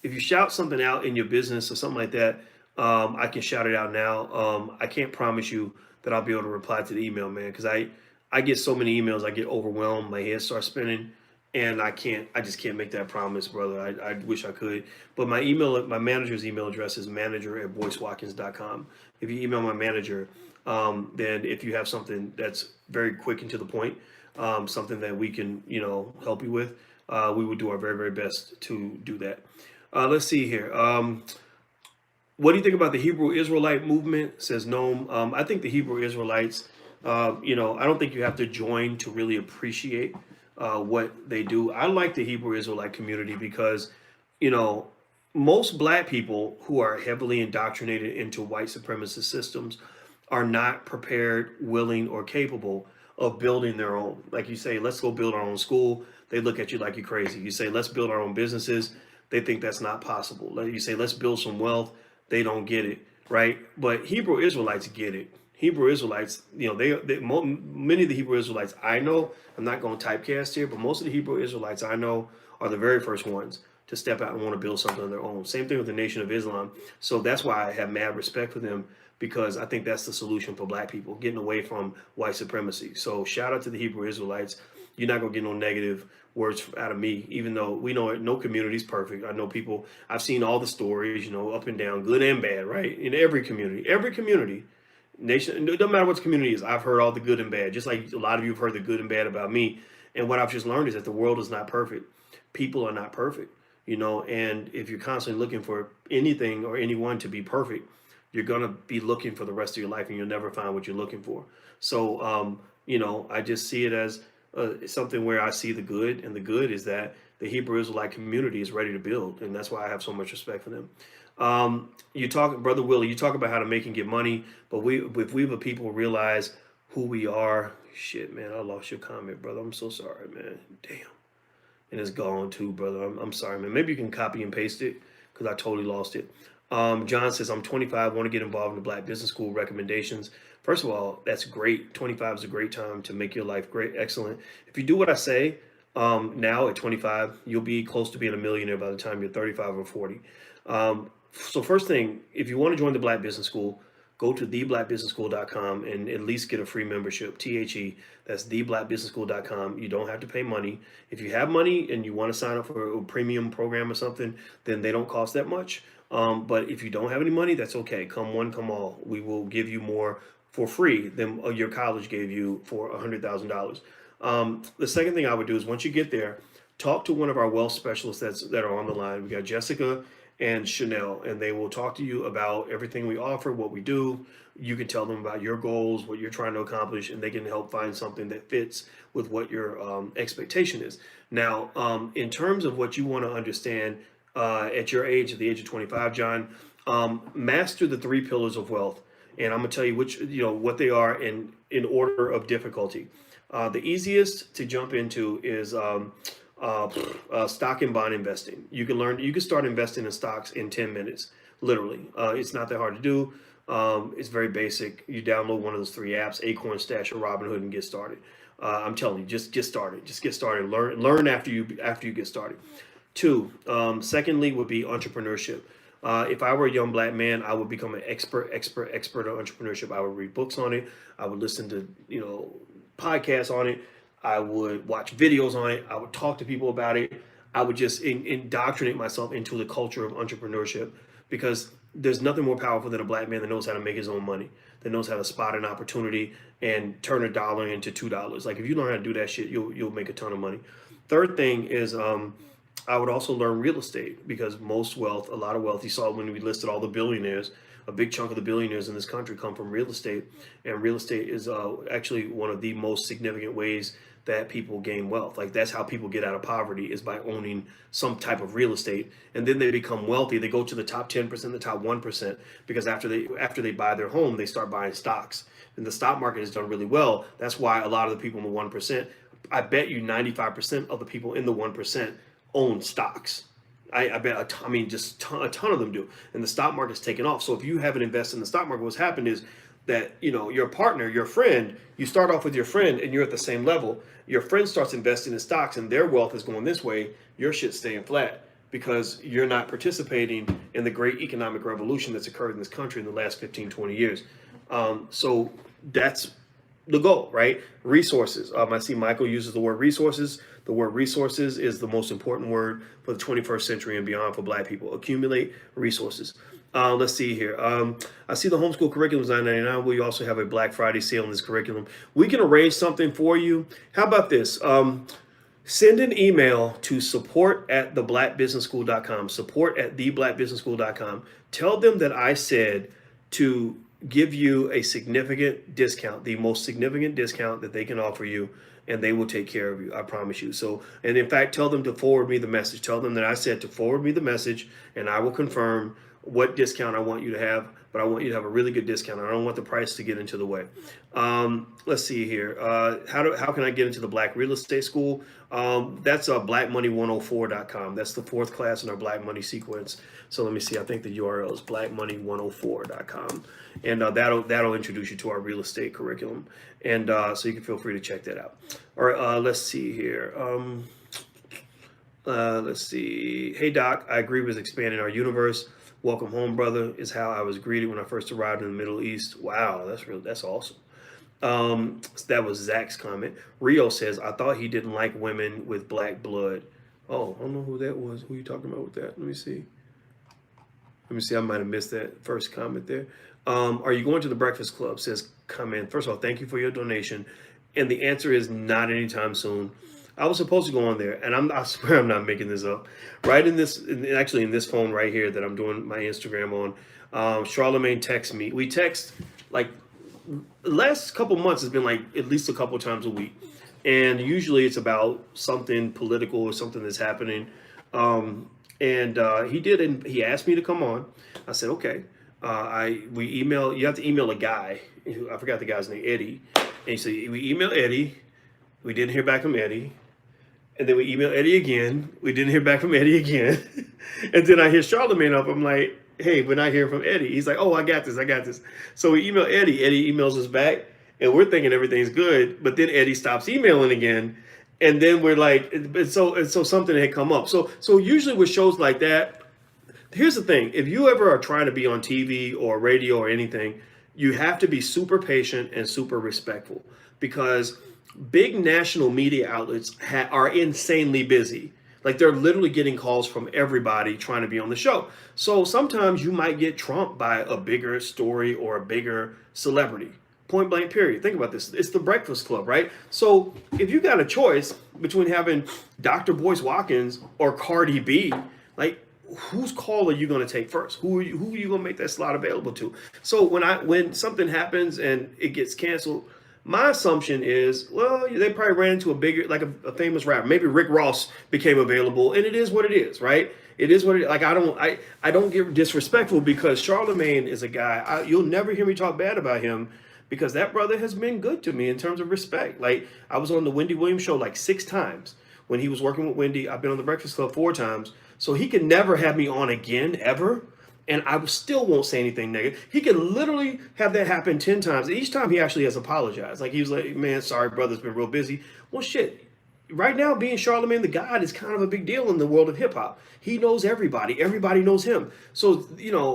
If you shout something out in your business or something like that, I can shout it out now. I can't promise you that I'll be able to reply to the email, man, because I get so many emails, I get overwhelmed, my head starts spinning, and I just can't make that promise, brother. I wish I could. But my manager's email address is manager@boycewatkins.com. If you email my manager, then if you have something that's very quick and to the point, something that we can, help you with, we would do our very, very best to do that. Let's see here. What do you think about the Hebrew Israelite movement? Says Noam. I think the Hebrew Israelites, I don't think you have to join to really appreciate what they do. I like the Hebrew Israelite community because, most black people who are heavily indoctrinated into white supremacist systems are not prepared, willing, or capable of building their own. Like you say, let's go build our own school. They look at you like you're crazy. You say, let's build our own businesses. They think that's not possible. Like you say, let's build some wealth. they don't get it, right? But Hebrew Israelites get it. Hebrew Israelites, many of the Hebrew Israelites I know, I'm not going to typecast here, but most of the Hebrew Israelites I know are the very first ones to step out and want to build something on their own. Same thing with the Nation of Islam. So that's why I have mad respect for them, because I think that's the solution for black people, getting away from white supremacy. So shout out to the Hebrew Israelites. You're not going to get no negative words out of me, even though we know no community is perfect. I know people, I've seen all the stories, up and down, good and bad, right? In every community, nation, it doesn't matter what the community is. I've heard all the good and bad, just like a lot of you have heard the good and bad about me. And what I've just learned is that the world is not perfect. People are not perfect, and if you're constantly looking for anything or anyone to be perfect, you're going to be looking for the rest of your life and you'll never find what you're looking for. So, I just see it as something where I see the good, and the good is that the Hebrew Israelite community is ready to build, and that's why I have so much respect for them. You talk, Brother Willie, you talk about how to make and get money, but if we the people realize who we are, shit, man, I lost your comment, brother. I'm so sorry, man. Damn. And it's gone too, brother. I'm sorry, man. Maybe you can copy and paste it, because I totally lost it. John says, I'm 25, want to get involved in the Black Business School recommendations. First of all, that's great. 25 is a great time to make your life great, excellent. If you do what I say, now at 25, you'll be close to being a millionaire by the time you're 35 or 40. So first thing, if you want to join the Black Business School, go to theblackbusinessschool.com and at least get a free membership, THE. That's theblackbusinessschool.com. You don't have to pay money. If you have money and you want to sign up for a premium program or something, then they don't cost that much. But if you don't have any money, that's okay. Come one, come all. We will give you more for free than your college gave you for $100,000. The second thing I would do is, once you get there, talk to one of our wealth specialists that are on the line. We got Jessica and Chanel, and they will talk to you about everything we offer, what we do. You can tell them about your goals, what you're trying to accomplish, and they can help find something that fits with what your expectation is. Now, in terms of what you want to understand at your age, at the age of 25, John, master the 3 pillars of wealth. And I'm gonna tell you what they are in order of difficulty. The easiest to jump into is stock and bond investing. You can start investing in stocks in 10 minutes, literally. It's not that hard to do. It's very basic. You download one of those 3 apps, Acorn, Stash, or Robinhood, and get started. I'm telling you, just get started. Just get started. Learn after you get started. 2, secondly, would be entrepreneurship. If I were a young black man, I would become an expert on entrepreneurship. I would read books on it. I would listen to podcasts on it. I would watch videos on it. I would talk to people about it. I would just indoctrinate myself into the culture of entrepreneurship, because there's nothing more powerful than a black man that knows how to make his own money, that knows how to spot an opportunity and turn $1 into $2. Like, if you learn how to do that shit, you'll make a ton of money. Third thing is I would also learn real estate, because a lot of wealth, you saw when we listed all the billionaires, a big chunk of the billionaires in this country come from real estate. And real estate is actually one of the most significant ways that people gain wealth. Like, that's how people get out of poverty, is by owning some type of real estate. And then they become wealthy. They go to the top 10%, the top 1%, because after they buy their home, they start buying stocks. And the stock market has done really well. That's why a lot of the people in the 1%, I bet you 95% of the people in the 1% own stocks. I bet, just a ton of them do. And the stock market's taken off. So if you haven't invested in the stock market, what's happened is that, your partner, your friend, you start off with your friend and you're at the same level. Your friend starts investing in stocks and their wealth is going this way. Your shit's staying flat, because you're not participating in the great economic revolution that's occurred in this country in the last 15, 20 years. So that's the goal, right? Resources. I see Michael uses the word resources. The word resources is the most important word for the 21st century and beyond for black people. Accumulate resources. Let's see here. I see the homeschool curriculum is $9.99. We also have a Black Friday sale in this curriculum. We can arrange something for you. How about this? Send an email to support@theblackbusinessschool.com. Support@theblackbusinessschool.com. Tell them that I said to give you a significant discount, the most significant discount that they can offer you, and they will take care of you. I promise you. So, and in fact, tell them to forward me the message. Tell them that I said to forward me the message, and I will confirm what discount I want you to have, but I want you to have a really good discount. I don't want the price to get into the way. Let's see here. How can I get into the Black Real Estate School? That's blackmoney104.com. That's the fourth class in our Black Money sequence. So let me see. I think the URL is blackmoney104.com, and that'll introduce you to our real estate curriculum, and so you can feel free to check that out. All right. Let's see here. Let's see. Hey Doc, I agree with expanding our universe. Welcome home, brother, is how I was greeted when I first arrived in the Middle East. Wow, that's awesome. That was Zach's comment. Rio says, I thought he didn't like women with black blood. Oh, I don't know who that was. Who are you talking about with that? Let me see. I might have missed that first comment there. Are you going to the Breakfast Club? Says comment. First of all, thank you for your donation. And the answer is not anytime soon. I was supposed to go on there, and I swear I'm not making this up. Right in this phone right here that I'm doing my Instagram on, Charlemagne texts me. We text like the last couple months has been like at least a couple times a week, and usually it's about something political or something that's happening. He did, and he asked me to come on. I said okay. We email. You have to email a guy. I forgot the guy's name, Eddie. And he said we email Eddie. We didn't hear back from Eddie. And then we email Eddie again. We didn't hear back from Eddie again. And then I hear Charlemagne up. I'm like, hey, we're not hearing from Eddie. He's like, oh, I got this. So we email Eddie. Eddie emails us back. And we're thinking everything's good. But then Eddie stops emailing again. And then we're like, so something had come up. So usually with shows like that, here's the thing. If you ever are trying to be on TV or radio or anything, you have to be super patient and super respectful, because big national media outlets are insanely busy. Like they're literally getting calls from everybody trying to be on the show. So sometimes you might get trumped by a bigger story or a bigger celebrity. Point blank period. Think about this. It's the Breakfast Club, right? So if you got a choice between having Dr. Boyce Watkins or Cardi B, like whose call are you going to take first? Who are you going to make that slot available to? So when something happens and it gets canceled, my assumption is, well, they probably ran into a bigger, like a famous rapper. Maybe Rick Ross became available, and it is what it is, right? It is what it is. Like I don't get disrespectful, because Charlemagne is a guy. You'll never hear me talk bad about him, because that brother has been good to me in terms of respect. Like I was on the Wendy Williams show like 6 times when he was working with Wendy. I've been on the Breakfast Club 4 times, so he can never have me on again ever. And I still won't say anything negative. He can literally have that happen 10 times. Each time he actually has apologized. Like he was like, man, sorry, brother's been real busy. Well, shit. Right now, being Charlemagne the God is kind of a big deal in the world of hip hop. He knows everybody. Everybody knows him. So,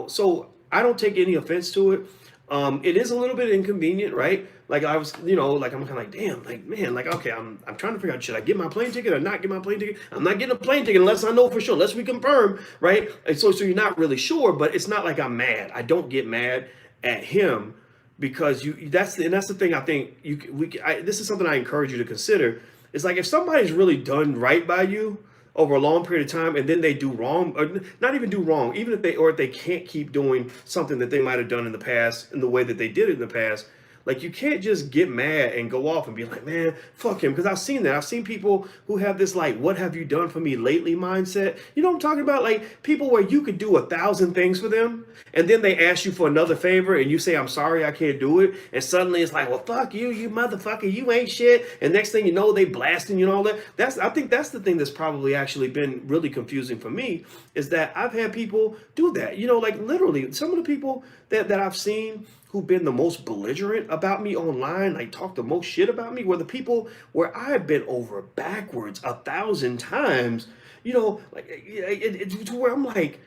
so I don't take any offense to it. It is a little bit inconvenient, right? Like I was, like I'm kind of like, damn, like, man, like, okay, I'm trying to figure out, should I get my plane ticket or not get my plane ticket? I'm not getting a plane ticket unless I know for sure, unless we confirm, right? And so you're not really sure, but it's not like I'm mad. I don't get mad at him, because that's the thing. I think this is something I encourage you to consider. It's like if somebody's really done right by you over a long period of time, and then they do wrong, or not even do wrong, even if they can't keep doing something that they might have done in the past in the way that they did it in the past. Like you can't just get mad and go off and be like, man, fuck him. Because I've seen that. I've seen people who have this like, what have you done for me lately mindset. You know what I'm talking about? Like people where you could do 1,000 things for them, and then they ask you for another favor and you say, I'm sorry, I can't do it. And suddenly it's like, well, fuck you, you motherfucker, you ain't shit. And next thing you know, they blasting you and all that. I think that's the thing that's probably actually been really confusing for me, is that I've had people do that. Like literally some of the people that I've seen who've been the most belligerent about me online, like talk the most shit about me, were the people where I've been over backwards 1,000 times, like it's to where I'm like,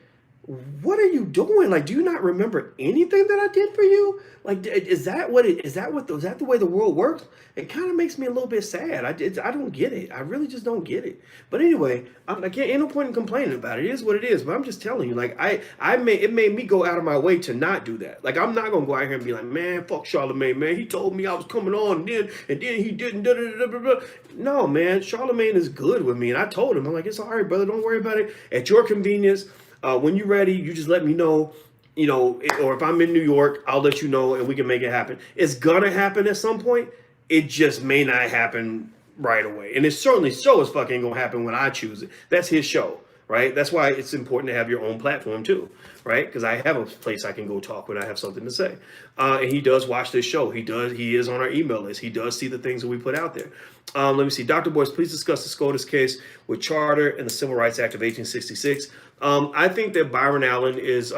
what are you doing? Like, do you not remember anything that I did for you? Like, is that the way the world works? It kind of makes me a little bit sad. I don't get it. I really just don't get it. But anyway, ain't no point in complaining about it. It is what it is. But I'm just telling you, like, it made me go out of my way to not do that. Like, I'm not gonna go out here and be like, man, fuck Charlemagne, man. He told me I was coming on, and then he didn't. Da, da, da, da, da. No, man, Charlemagne is good with me, and I told him, I'm like, it's all right, brother. Don't worry about it. At your convenience. When you're ready, you just let me know, or if I'm in New York, I'll let you know and we can make it happen. It's gonna happen at some point. It just may not happen right away. And it certainly so as fuck ain't gonna happen when I choose it. That's his show. right? That's why it's important to have your own platform too, right? Because I have a place I can go talk when I have something to say. And he does watch this show. He is on our email list. He does see the things that we put out there. Let me see. Dr. Boyce, please discuss the SCOTUS case with Charter and the Civil Rights Act of 1866. I think that Byron Allen is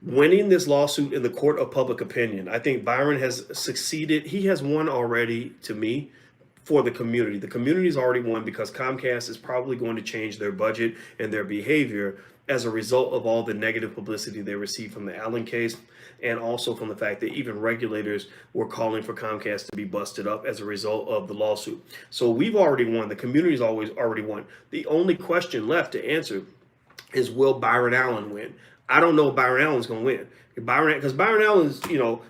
winning this lawsuit in the court of public opinion. I think Byron has succeeded. He has won already, to me, for the community. The community's already won because Comcast is probably going to change their budget and their behavior as a result of all the negative publicity they received from the Allen case, and also from the fact that even regulators were calling for Comcast to be busted up as a result of the lawsuit. So we've already won. The community's already won. The only question left to answer is, will Byron Allen win? I don't know if Byron Allen's going to win. Because Byron Allen's,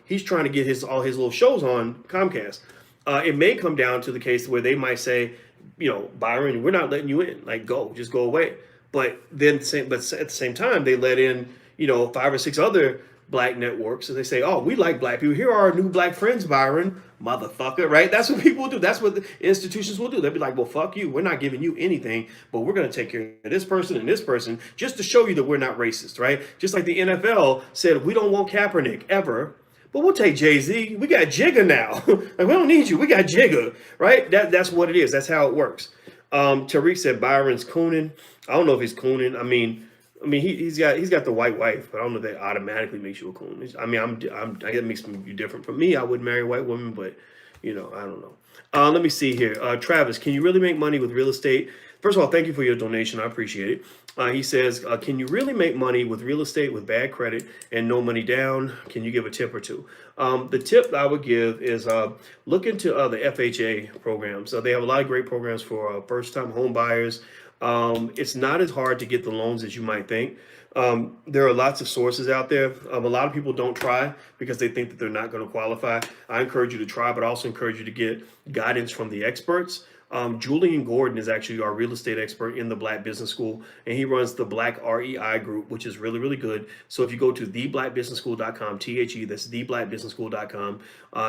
he's trying to get all his little shows on Comcast. It may come down to the case where they might say, Byron, we're not letting you in. Like, just go away. But at the same time, they let in, 5 or 6 other black networks, and they say, oh, we like black people. Here are our new black friends, Byron, motherfucker, right? That's what people do. That's what the institutions will do. They'll be like, well, fuck you. We're not giving you anything, but we're going to take care of this person and this person just to show you that we're not racist, right? Just like the NFL said, we don't want Kaepernick ever, but we'll take Jay-Z. We got Jigga now. Like, we don't need you. We got Jigga, right? That's what it is. That's how it works. Tariq said Byron's cooning. I don't know if he's cooning. I mean, he's got the white wife, but I don't know if that automatically makes you a coon. I mean, I guess it makes you different. For me, I would marry a white woman, but I don't know. Let me see here. Travis, can you really make money with real estate? First of all, thank you for your donation. I appreciate it. He says, can you really make money with real estate with bad credit and no money down? Can you give a tip or two? The tip I would give is look into the FHA programs. They have a lot of great programs for first-time home buyers. It's not as hard to get the loans as you might think. There are lots of sources out there. A lot of people don't try because they think that they're not going to qualify. I encourage you to try, but I also encourage you to get guidance from the experts. Julian Gordon is actually our real estate expert in the Black Business School, and he runs the Black REI group, which is really, really good. So if you go to theblackbusinessschool.com, that's theblackbusinessschool.com,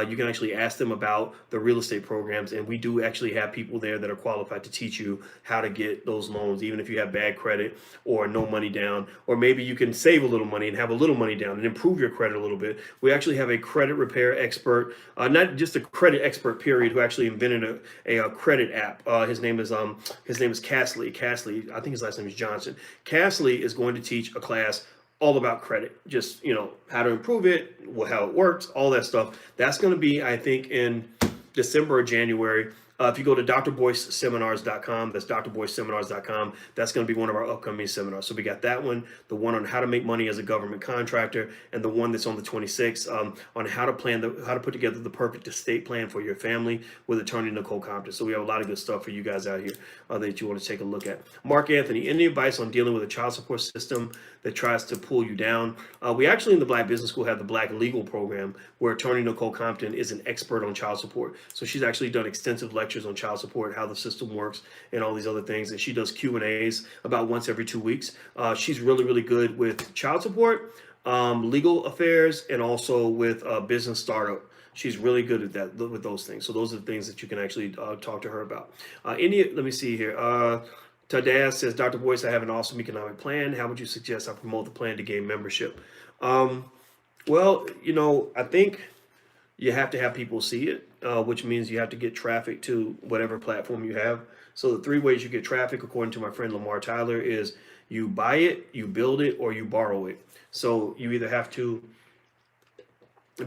you can actually ask them about the real estate programs, and we do actually have people there that are qualified to teach you how to get those loans, even if you have bad credit or no money down, or maybe you can save a little money and have a little money down and improve your credit a little bit. We actually have a credit repair expert, not just a credit expert, period, who actually invented a credit app. His name is Castley. Castley, I think his last name is Johnson. Castley is going to teach a class all about credit, just how to improve it, how it works, all that stuff. That's going to be, I think, in December or January. If you go to drboyceseminars.com, that's drboyceseminars.com, that's going to be one of our upcoming seminars. So we got that one, the one on how to make money as a government contractor, and the one that's on the 26th on how to put together the perfect estate plan for your family with attorney Nicole Compton. So we have a lot of good stuff for you guys out here that you want to take a look at. Mark Anthony, any advice on dealing with a child support system that tries to pull you down? We actually in the Black Business School have the Black Legal Program, where attorney Nicole Compton is an expert on child support. So she's actually done extensive lectures on child support, how the system works, and all these other things. And she does Q&As about once every 2 weeks. She's really, really good with child support, legal affairs, and also with business startup. She's really good at that, with those things. So those are the things that you can actually talk to her about. Let me see here. Tadaz says, Dr. Boyce, I have an awesome economic plan. How would you suggest I promote the plan to gain membership? Well, I think you have to have people see it, which means you have to get traffic to whatever platform you have. So the 3 ways you get traffic, according to my friend Lamar Tyler, is you buy it, you build it, or you borrow it. So you either have to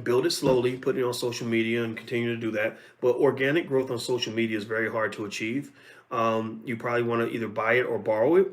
build it slowly, put it on social media, and continue to do that. But organic growth on social media is very hard to achieve. You probably want to either buy it or borrow it.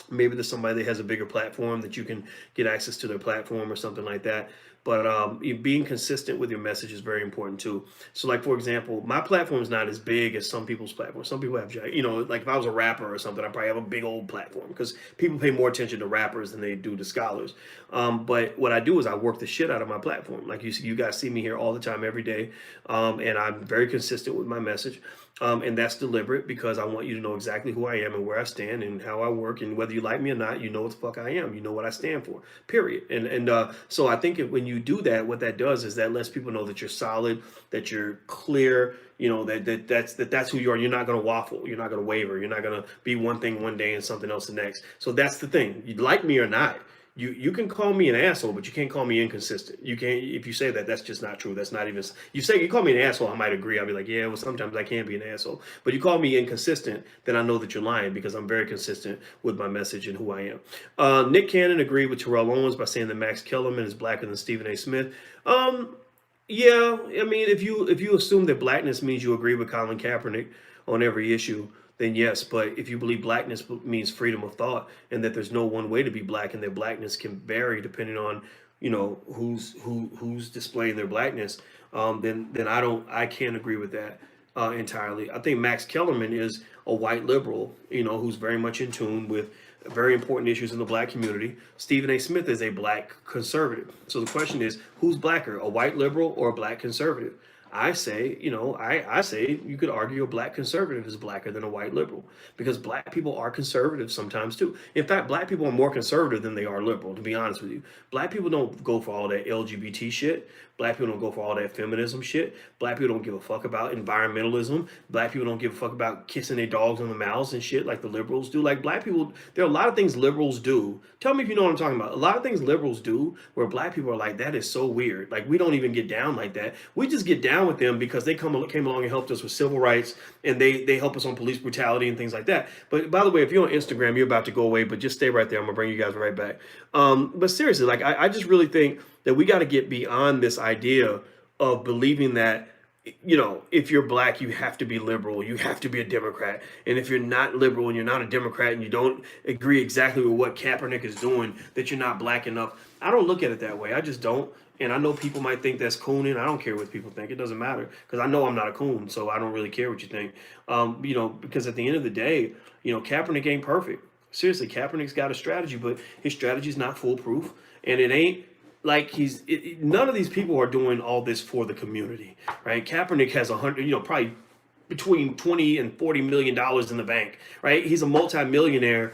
Maybe there's somebody that has a bigger platform that you can get access to their platform or something like that. But being consistent with your message is very important too. So like, for example, my platform is not as big as some people's platforms. Some people have, like if I was a rapper or something, I probably have a big old platform because people pay more attention to rappers than they do to scholars. But what I do is I work the shit out of my platform. Like you guys see me here all the time, every day. And I'm very consistent with my message. And that's deliberate because I want you to know exactly who I am and where I stand and how I work. And whether you like me or not, you know what the fuck I am. You know what I stand for, period. And so I think when you you do that, what that does is that lets people know that you're solid, that you're clear, you know, that's who you are. You're not going to waffle. You're not going to waver. You're not going to be one thing one day and something else the next. So that's the thing. You like me or not. You can call me an asshole, but you can't call me inconsistent. You can't, if you say that, that's just not true. That's not even, you call me an asshole, I might agree. I'll be like, yeah, well, sometimes I can be an asshole. But you call me inconsistent, then I know that you're lying because I'm very consistent with my message and who I am. Nick Cannon agreed with Terrell Owens by saying that Max Kellerman is blacker than Stephen A. Smith. Yeah, I mean, if you assume that blackness means you agree with Colin Kaepernick on every issue, then yes. But if you believe blackness means freedom of thought and that there's no one way to be black and that blackness can vary depending on, you know, who's displaying their blackness, then I can't agree with that entirely. I think Max Kellerman is a white liberal, you know, who's very much in tune with very important issues in the black community. Stephen A. Smith is a black conservative. So the question is, who's blacker, a white liberal or a black conservative? I say, you know, I say you could argue a black conservative is blacker than a white liberal because black people are conservative sometimes too. In fact, black people are more conservative than they are liberal, to be honest with you. Black people don't go for all that LGBT shit. Black people don't go for all that feminism shit. Black people don't give a fuck about environmentalism. Black people don't give a fuck about kissing their dogs on the mouths and shit like the liberals do. Like black people, there are a lot of things liberals do. Tell me if you know what I'm talking about. A lot of things liberals do where black people are like, that is so weird. Like we don't even get down like that. We just get down with them because they came along and helped us with civil rights and they help us on police brutality and things like that. But by the way, if you're on Instagram, you're about to go away, but just stay right there. I'm gonna bring you guys right back. But seriously, like I just really think that we got to get beyond this idea of believing that, you know, if you're black, you have to be liberal, you have to be a Democrat. And if you're not liberal and you're not a Democrat and you don't agree exactly with what Kaepernick is doing, that you're not black enough. I don't look at it that way. I just don't. And I know people might think that's cooning. I don't care what people think. It doesn't matter because I know I'm not a coon, so I don't really care what you think. You know, because at the end of the day, you know, Kaepernick ain't perfect. Seriously, Kaepernick's got a strategy, but his strategy is not foolproof. And it ain't like none of these people are doing all this for the community, right? Kaepernick has probably between 20 and 40 million dollars in the bank, right? He's a multimillionaire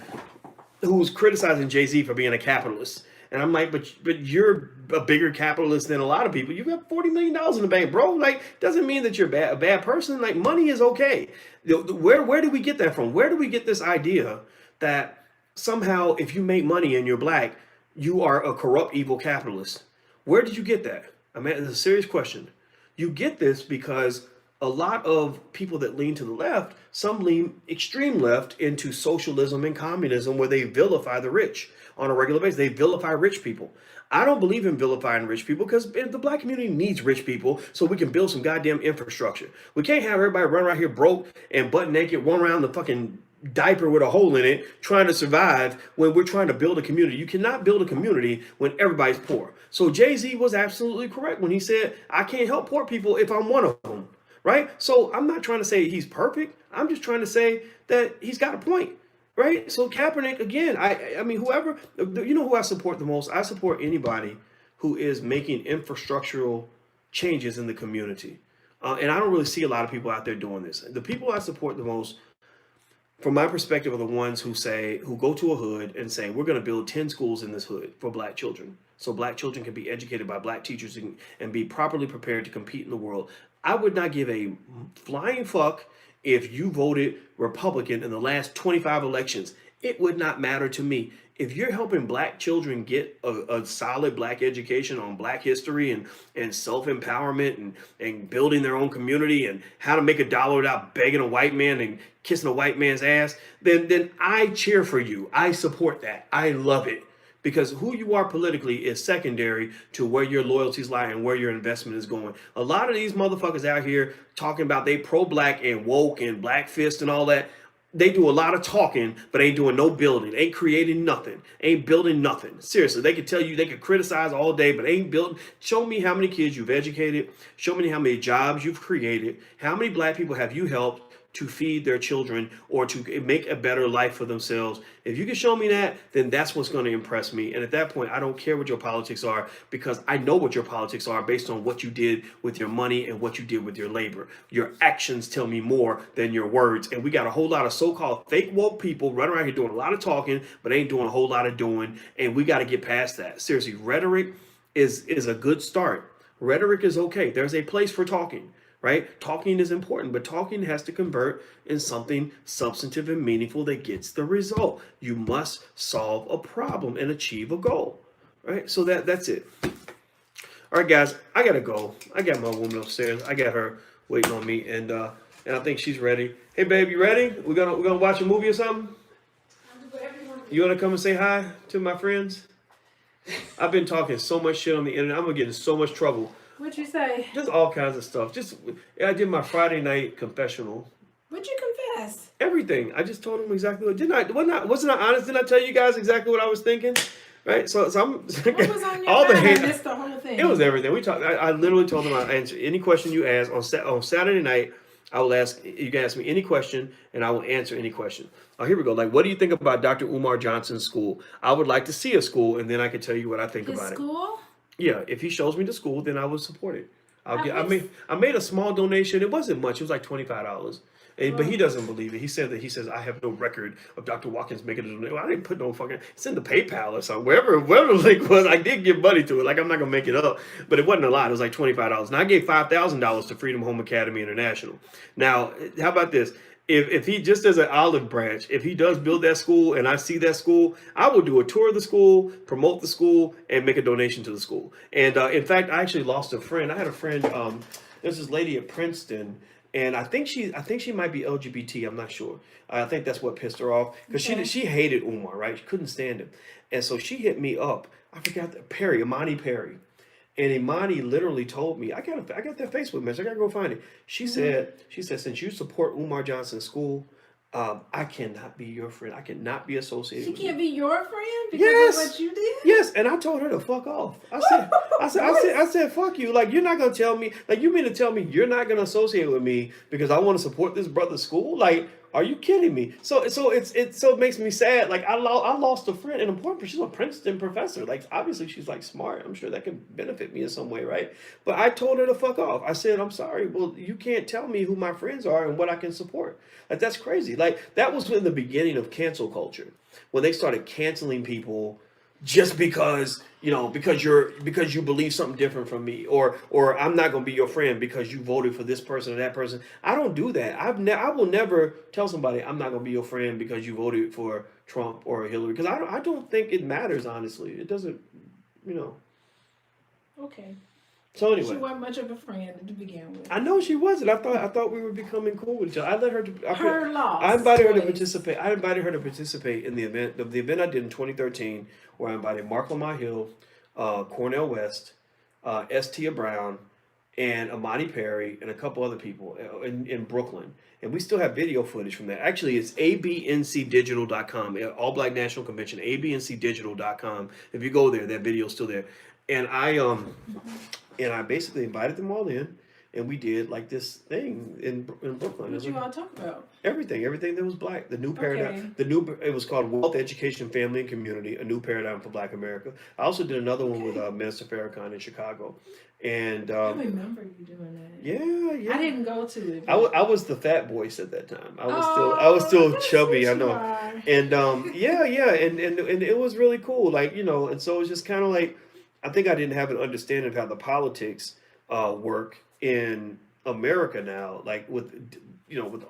who's criticizing Jay-Z for being a capitalist. And I'm like, but you're a bigger capitalist than a lot of people. You got $40 million in the bank, bro. Like, doesn't mean that you're a bad person. Like, money is okay. Where do we get that from? Where do we get this idea that somehow if you make money and you're black, you are a corrupt, evil capitalist? Where did you get that? I mean, it's a serious question. You get this because a lot of people that lean to the left, some lean extreme left into socialism and communism where they vilify the rich on a regular basis. They vilify rich people. I don't believe in vilifying rich people because the black community needs rich people so we can build some goddamn infrastructure. We can't have everybody run around here broke and butt naked, run around the fucking diaper with a hole in it trying to survive when we're trying to build a community. You cannot build a community when everybody's poor. So Jay-Z was absolutely correct when he said, I can't help poor people if I'm one of them. Right? So I'm not trying to say he's perfect. I'm just trying to say that he's got a point. Right? So Kaepernick, again, I mean, whoever, you know who I support the most? I support anybody who is making infrastructural changes in the community. And I don't really see a lot of people out there doing this. The people I support the most, from my perspective, are the ones who go to a hood and say, we're going to build 10 schools in this hood for black children. So black children can be educated by black teachers and be properly prepared to compete in the world. I would not give a flying fuck if you voted Republican in the last 25 elections. It would not matter to me. If you're helping black children get a solid black education on black history and self-empowerment and building their own community and how to make a dollar without begging a white man and kissing a white man's ass, then I cheer for you. I support that. I love it. Because who you are politically is secondary to where your loyalties lie and where your investment is going. A lot of these motherfuckers out here talking about they pro-black and woke and black fist and all that. They do a lot of talking, but ain't doing no building, ain't creating nothing, ain't building nothing. Seriously, they could tell you, they could criticize all day, but ain't building. Show me how many kids you've educated. Show me how many jobs you've created. How many black people have you helped to feed their children or to make a better life for themselves? If you can show me that, then that's what's going to impress me. And at that point, I don't care what your politics are because I know what your politics are based on what you did with your money and what you did with your labor. Your actions tell me more than your words. And we got a whole lot of so-called fake woke people running around here doing a lot of talking, but ain't doing a whole lot of doing. And we got to get past that. Seriously, rhetoric is a good start. Rhetoric is okay. There's a place for talking, right? Talking is important, but talking has to convert in something substantive and meaningful that gets the result. You must solve a problem and achieve a goal, right? So that's it. All right, guys, I gotta go. I got my woman upstairs. I got her waiting on me, and I think she's ready. Hey, babe, you ready? We're gonna watch a movie or something. You wanna come and say hi to my friends? I've been talking so much shit on the internet. I'm gonna get in so much trouble. What'd you say? Just all kinds of stuff. Just I did my Friday night confessional. What'd you confess? Everything. I just told them exactly what. Didn't I? Wasn't I honest? Didn't I tell you guys exactly what I was thinking? Right. So I'm. What was on your all the mind? hate. I missed the whole thing. It was everything. We talked. I literally told them I'd answer any question you ask on Saturday night. I will ask. You can ask me any question, and I will answer any question. Oh, here we go. Like, what do you think about Dr. Umar Johnson's school? I would like to see a school, and then I can tell you what I think His about school? it. Yeah, if he shows me the school, then I will support it. I made a small donation. It wasn't much. It was like $25. But he doesn't believe it. He says I have no record of Dr. Watkins making a donation. Well, I didn't put no fucking. It's in the PayPal or something. Wherever the link was, I did give money to it. Like I'm not gonna make it up, but it wasn't a lot. It was like $25, and I gave $5,000 to Freedom Home Academy International. Now, how about this? If he just as an olive branch, if he does build that school and I see that school, I will do a tour of the school, promote the school, and make a donation to the school. And in fact, I actually lost a friend. I had a friend. There's this lady at Princeton, and I think she might be LGBT. I'm not sure. I think that's what pissed her off because she hated Umar, right? She couldn't stand him, and so she hit me up. I forgot Imani Perry. And Imani literally told me, I got that Facebook message. I gotta go find it. She said, since you support Umar Johnson's school, I cannot be your friend. I cannot be associated. She with can't you. be your friend because of what you did. Yes, and I told her to fuck off. I said, fuck you. Like you're not gonna tell me. Like you mean to tell me you're not gonna associate with me because I want to support this brother's school? Like, are you kidding me? So it makes me sad. Like I lost a friend, an important. She's a Princeton professor. Like obviously she's like smart. I'm sure that can benefit me in some way, right? But I told her to fuck off. I said, I'm sorry. Well, you can't tell me who my friends are and what I can support. Like that's crazy. Like that was in the beginning of cancel culture when they started canceling people just because because you believe something different from me, or I'm not going to be your friend because you voted for this person or that person. I don't do that. I will never tell somebody I'm not going to be your friend because you voted for Trump or Hillary, because I don't think it matters. Honestly, it doesn't. Okay. So anyway, she wasn't much of a friend to begin with. I know she wasn't. I thought we were becoming cool with each other. I let her. Her loss. I invited her to participate. I invited her to participate in the event. The event I did in 2013, where I invited Mark Lamar Hill, Cornell West, Tia Brown, and Imani Perry, and a couple other people in Brooklyn. And we still have video footage from that. Actually, it's abncdigital.com, All Black National Convention, abncdigital.com. If you go there, that video's still there. And I basically invited them all in, and we did like this thing in Brooklyn. What you all talk about? Everything that was black. The new paradigm. It was called Wealth, Education, Family, and Community: A New Paradigm for Black America. I also did another one with Minister Farrakhan in Chicago, and I remember you doing that. Yeah. I didn't go to it. I was the fat voice at that time. I was still chubby. I know, and and it was really cool. Like and so it was just kind of like. I think I didn't have an understanding of how the politics work in America now. Like with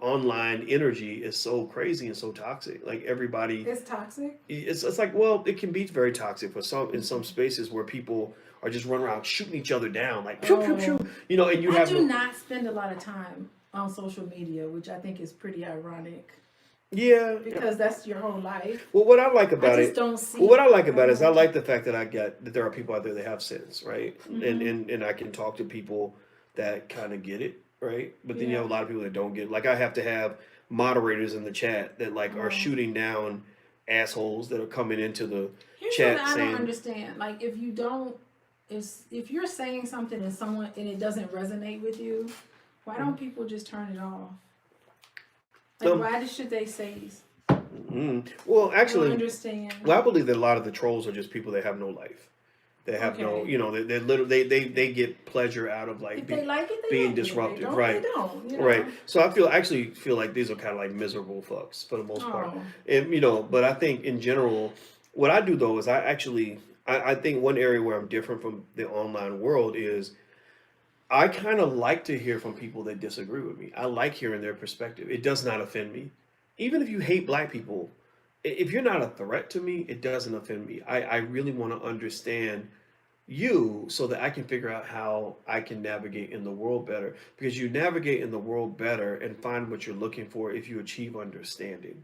online energy is so crazy and so toxic. Like everybody, it's toxic. It's like, well, it can be very toxic for some in some spaces where people are just running around shooting each other down, like pew pew pew. And you I do not spend a lot of time on social media, which I think is pretty ironic. Yeah, because that's your whole life. Well, what I like about it, don't see what I like about it is I like the fact that there are people out there that have sense, right? Mm-hmm. And I can talk to people that kind of get it, right? But then you have a lot of people that don't get it. Like I have to have moderators in the chat that are shooting down assholes that are coming into the chat. Here's what I don't understand. Like if you're saying something and it doesn't resonate with you, why don't people just turn it off? Like, why should they say? Well, actually, I don't understand. Well, I believe that a lot of the trolls are just people that have no life. They have no, they literally they get pleasure out of if they like it, being disruptive, right? They don't, right. So I actually feel like these are kind of like miserable fucks for the most part, and but I think in general, what I do though is I actually I think one area where I'm different from the online world is I kind of like to hear from people that disagree with me. I like hearing their perspective. It does not offend me. Even if you hate black people, if you're not a threat to me, it doesn't offend me. I really want to understand you so that I can figure out how I can navigate in the world better. Because you navigate in the world better and find what you're looking for if you achieve understanding.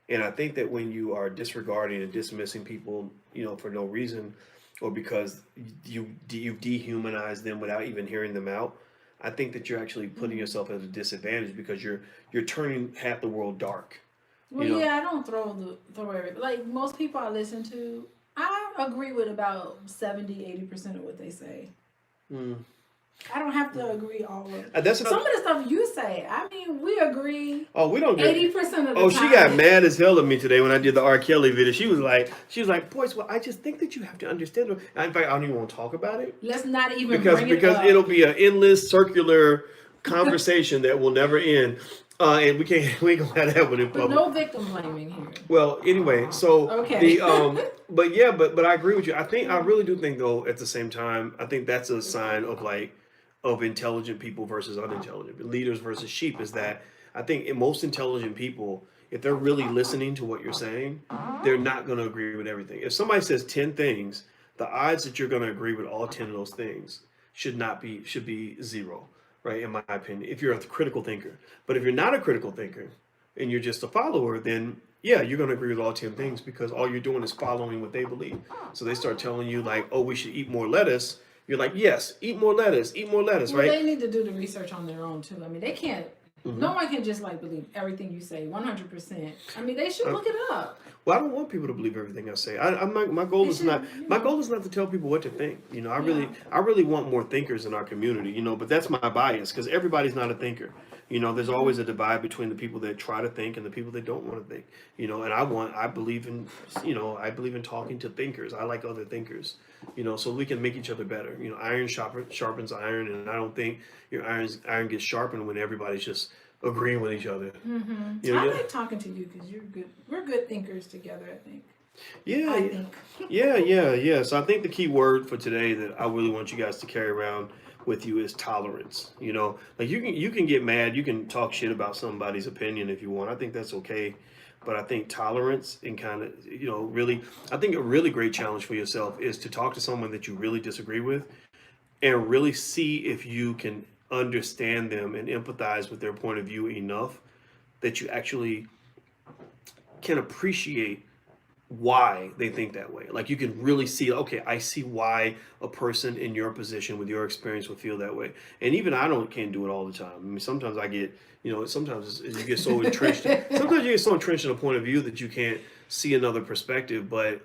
And I think that when you are disregarding and dismissing people, for no reason, or because you dehumanize them without even hearing them out, I think that you're actually putting yourself at a disadvantage because you're turning half the world dark. Well, yeah, I don't throw everything. Like most people I listen to, I agree with about 70-80% of what they say. Mm. I don't have to agree all of it. That's Some of the stuff you say, I mean, we agree. Oh, we don't get 80% of the time. Oh, she got mad as hell at me today when I did the R. Kelly video. She was like, Boyce, well, I just think that you have to understand. In fact, I don't even want to talk about it. Let's not even because bring it because up. It'll be an endless circular conversation that will never end. And we ain't gonna have that one in public. But no victim blaming here. Well, anyway, so okay. but I agree with you. I really do think though at the same time, I think that's a sign of intelligent people versus unintelligent leaders versus sheep. Is that I think in most intelligent people, if they're really listening to what you're saying, they're not going to agree with everything. If somebody says 10 things, the odds that you're going to agree with all 10 of those things should be zero. Right, in my opinion, if you're a critical thinker. But if you're not a critical thinker and you're just a follower, then yeah, you're going to agree with all 10 things because all you're doing is following what they believe. So they start telling you like, oh, we should eat more lettuce. You're like, yes, eat more lettuce, right? They need to do the research on their own too. I mean, they can't. Mm-hmm. No one can just like believe everything you say 100%. I mean, they should look it up. Well, I don't want people to believe everything I say. My goal is not to tell people what to think. I really want more thinkers in our community. But that's my bias because everybody's not a thinker. There's always a divide between the people that try to think and the people that don't want to think. And I believe in talking to thinkers. I like other thinkers. So we can make each other better. Iron sharpens iron, and I don't think your iron gets sharpened when everybody's just agreeing with each other. Mm-hmm. I like talking to you because you're good. We're good thinkers together, I think. Yeah. So I think the key word for today that I really want you guys to carry around with you is tolerance. Like you can get mad, you can talk shit about somebody's opinion if you want. I think that's okay. But I think tolerance and kind of, really, I think a really great challenge for yourself is to talk to someone that you really disagree with and really see if you can understand them and empathize with their point of view enough that you actually can appreciate why they think that way. Like you can really see, okay, I see why a person in your position with your experience would feel that way. And even I can't do it all the time. I mean, sometimes I get, sometimes you get so entrenched. Sometimes you get so entrenched in a point of view that you can't see another perspective. But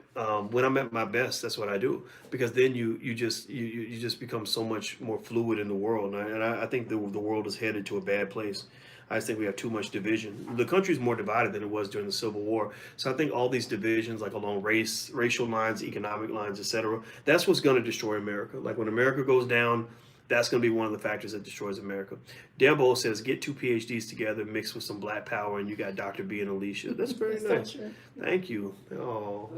when I'm at my best, that's what I do, because then you just become so much more fluid in the world. And I think the world is headed to a bad place. I just think we have too much division. The country's more divided than it was during the Civil War. So I think all these divisions, like along racial lines, economic lines, etc., that's what's going to destroy America. Like when America goes down, that's going to be one of the factors that destroys America. Dambo says, get 2 PhDs together, mixed with some black power, and you got Dr. B and Alicia. That's very nice. So thank you. Oh.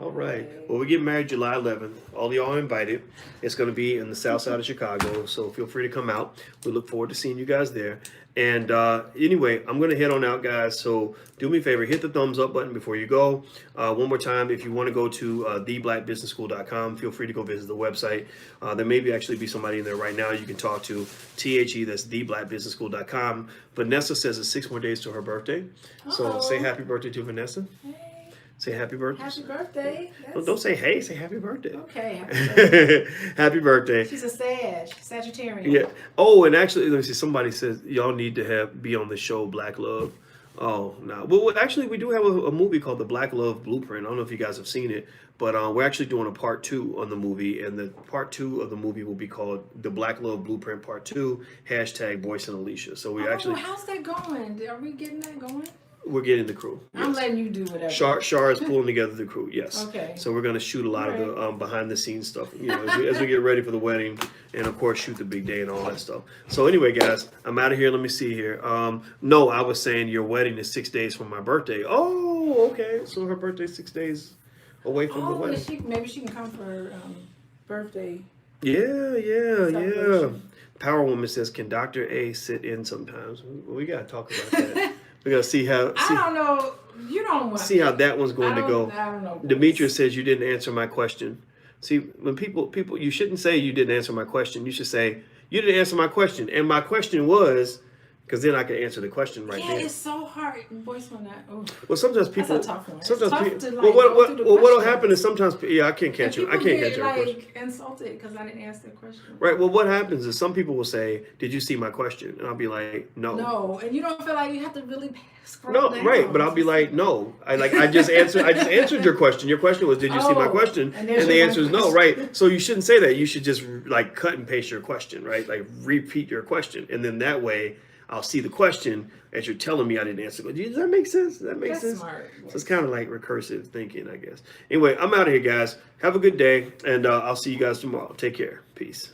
All right. Well, we get married July 11th. All y'all are invited. It's going to be in the south side of Chicago, so feel free to come out. We look forward to seeing you guys there. And anyway, I'm going to head on out, guys. So do me a favor, hit the thumbs up button before you go. One more time, if you want to go to theblackbusinessschool.com, feel free to go visit the website. There may actually be somebody in there right now you can talk to. THE, that's theblackbusinessschool.com. Vanessa says it's 6 more days to her birthday. So say happy birthday to Vanessa. Say happy birthday. Happy birthday. Don't say hey, say happy birthday. Okay, happy birthday. Happy birthday. She's a Sagittarian. Yeah. Oh, and actually, let me see, somebody says y'all need to be on the show Black Love. Oh, no. Well, actually, we do have a movie called The Black Love Blueprint. I don't know if you guys have seen it, but we're actually doing a part 2 on the movie, and the part 2 of the movie will be called The Black Love Blueprint Part 2, # Boyce and Alicia. So how's that going? Are we getting that going? We're getting the crew. Yes. I'm letting you do whatever. Shar is pulling together the crew. Yes. Okay. So we're going to shoot a lot of the behind the scenes stuff. As we get ready for the wedding, and of course shoot the big day and all that stuff. So anyway, guys, I'm out of here. Let me see here. No, I was saying your wedding is 6 days from my birthday. Oh, okay. So her birthday's 6 days. away from the Oh, wedding. maybe she can come for her birthday. Yeah. Celebration. Power Woman says, "Can Dr. A sit in sometimes?" We gotta talk about that. We gotta see how. I don't know. You don't want. See how that one's going to go. I don't know. Demetrius says you didn't answer my question. See, when people, you shouldn't say you didn't answer my question. You should say you didn't answer my question, and my question was, because then I can answer the question right there. Yeah, it's so hard. Voice on that. Oh. Well, sometimes people. That's a tough one. Sometimes it's tough people. to, like, What'll happen is sometimes. Yeah, I can't catch you. I can't catch your question. Like insulted because I didn't ask the question. Right. Well, what happens is some people will say, "Did you see my question?" And I'll be like, "No." No, and you don't feel like you have to really scroll No, down. right, but I'll be like, "No." I just answered your question. Your question was, "Did you see my question?" And the answer is no, right? So you shouldn't say that. You should just like cut and paste your question, right? Like repeat your question, and then that way I'll see the question as you're telling me I didn't answer. Does that make sense? Does that make sense? Smart. So it's kind of like recursive thinking, I guess. Anyway, I'm out of here, guys. Have a good day, and I'll see you guys tomorrow. Take care. Peace.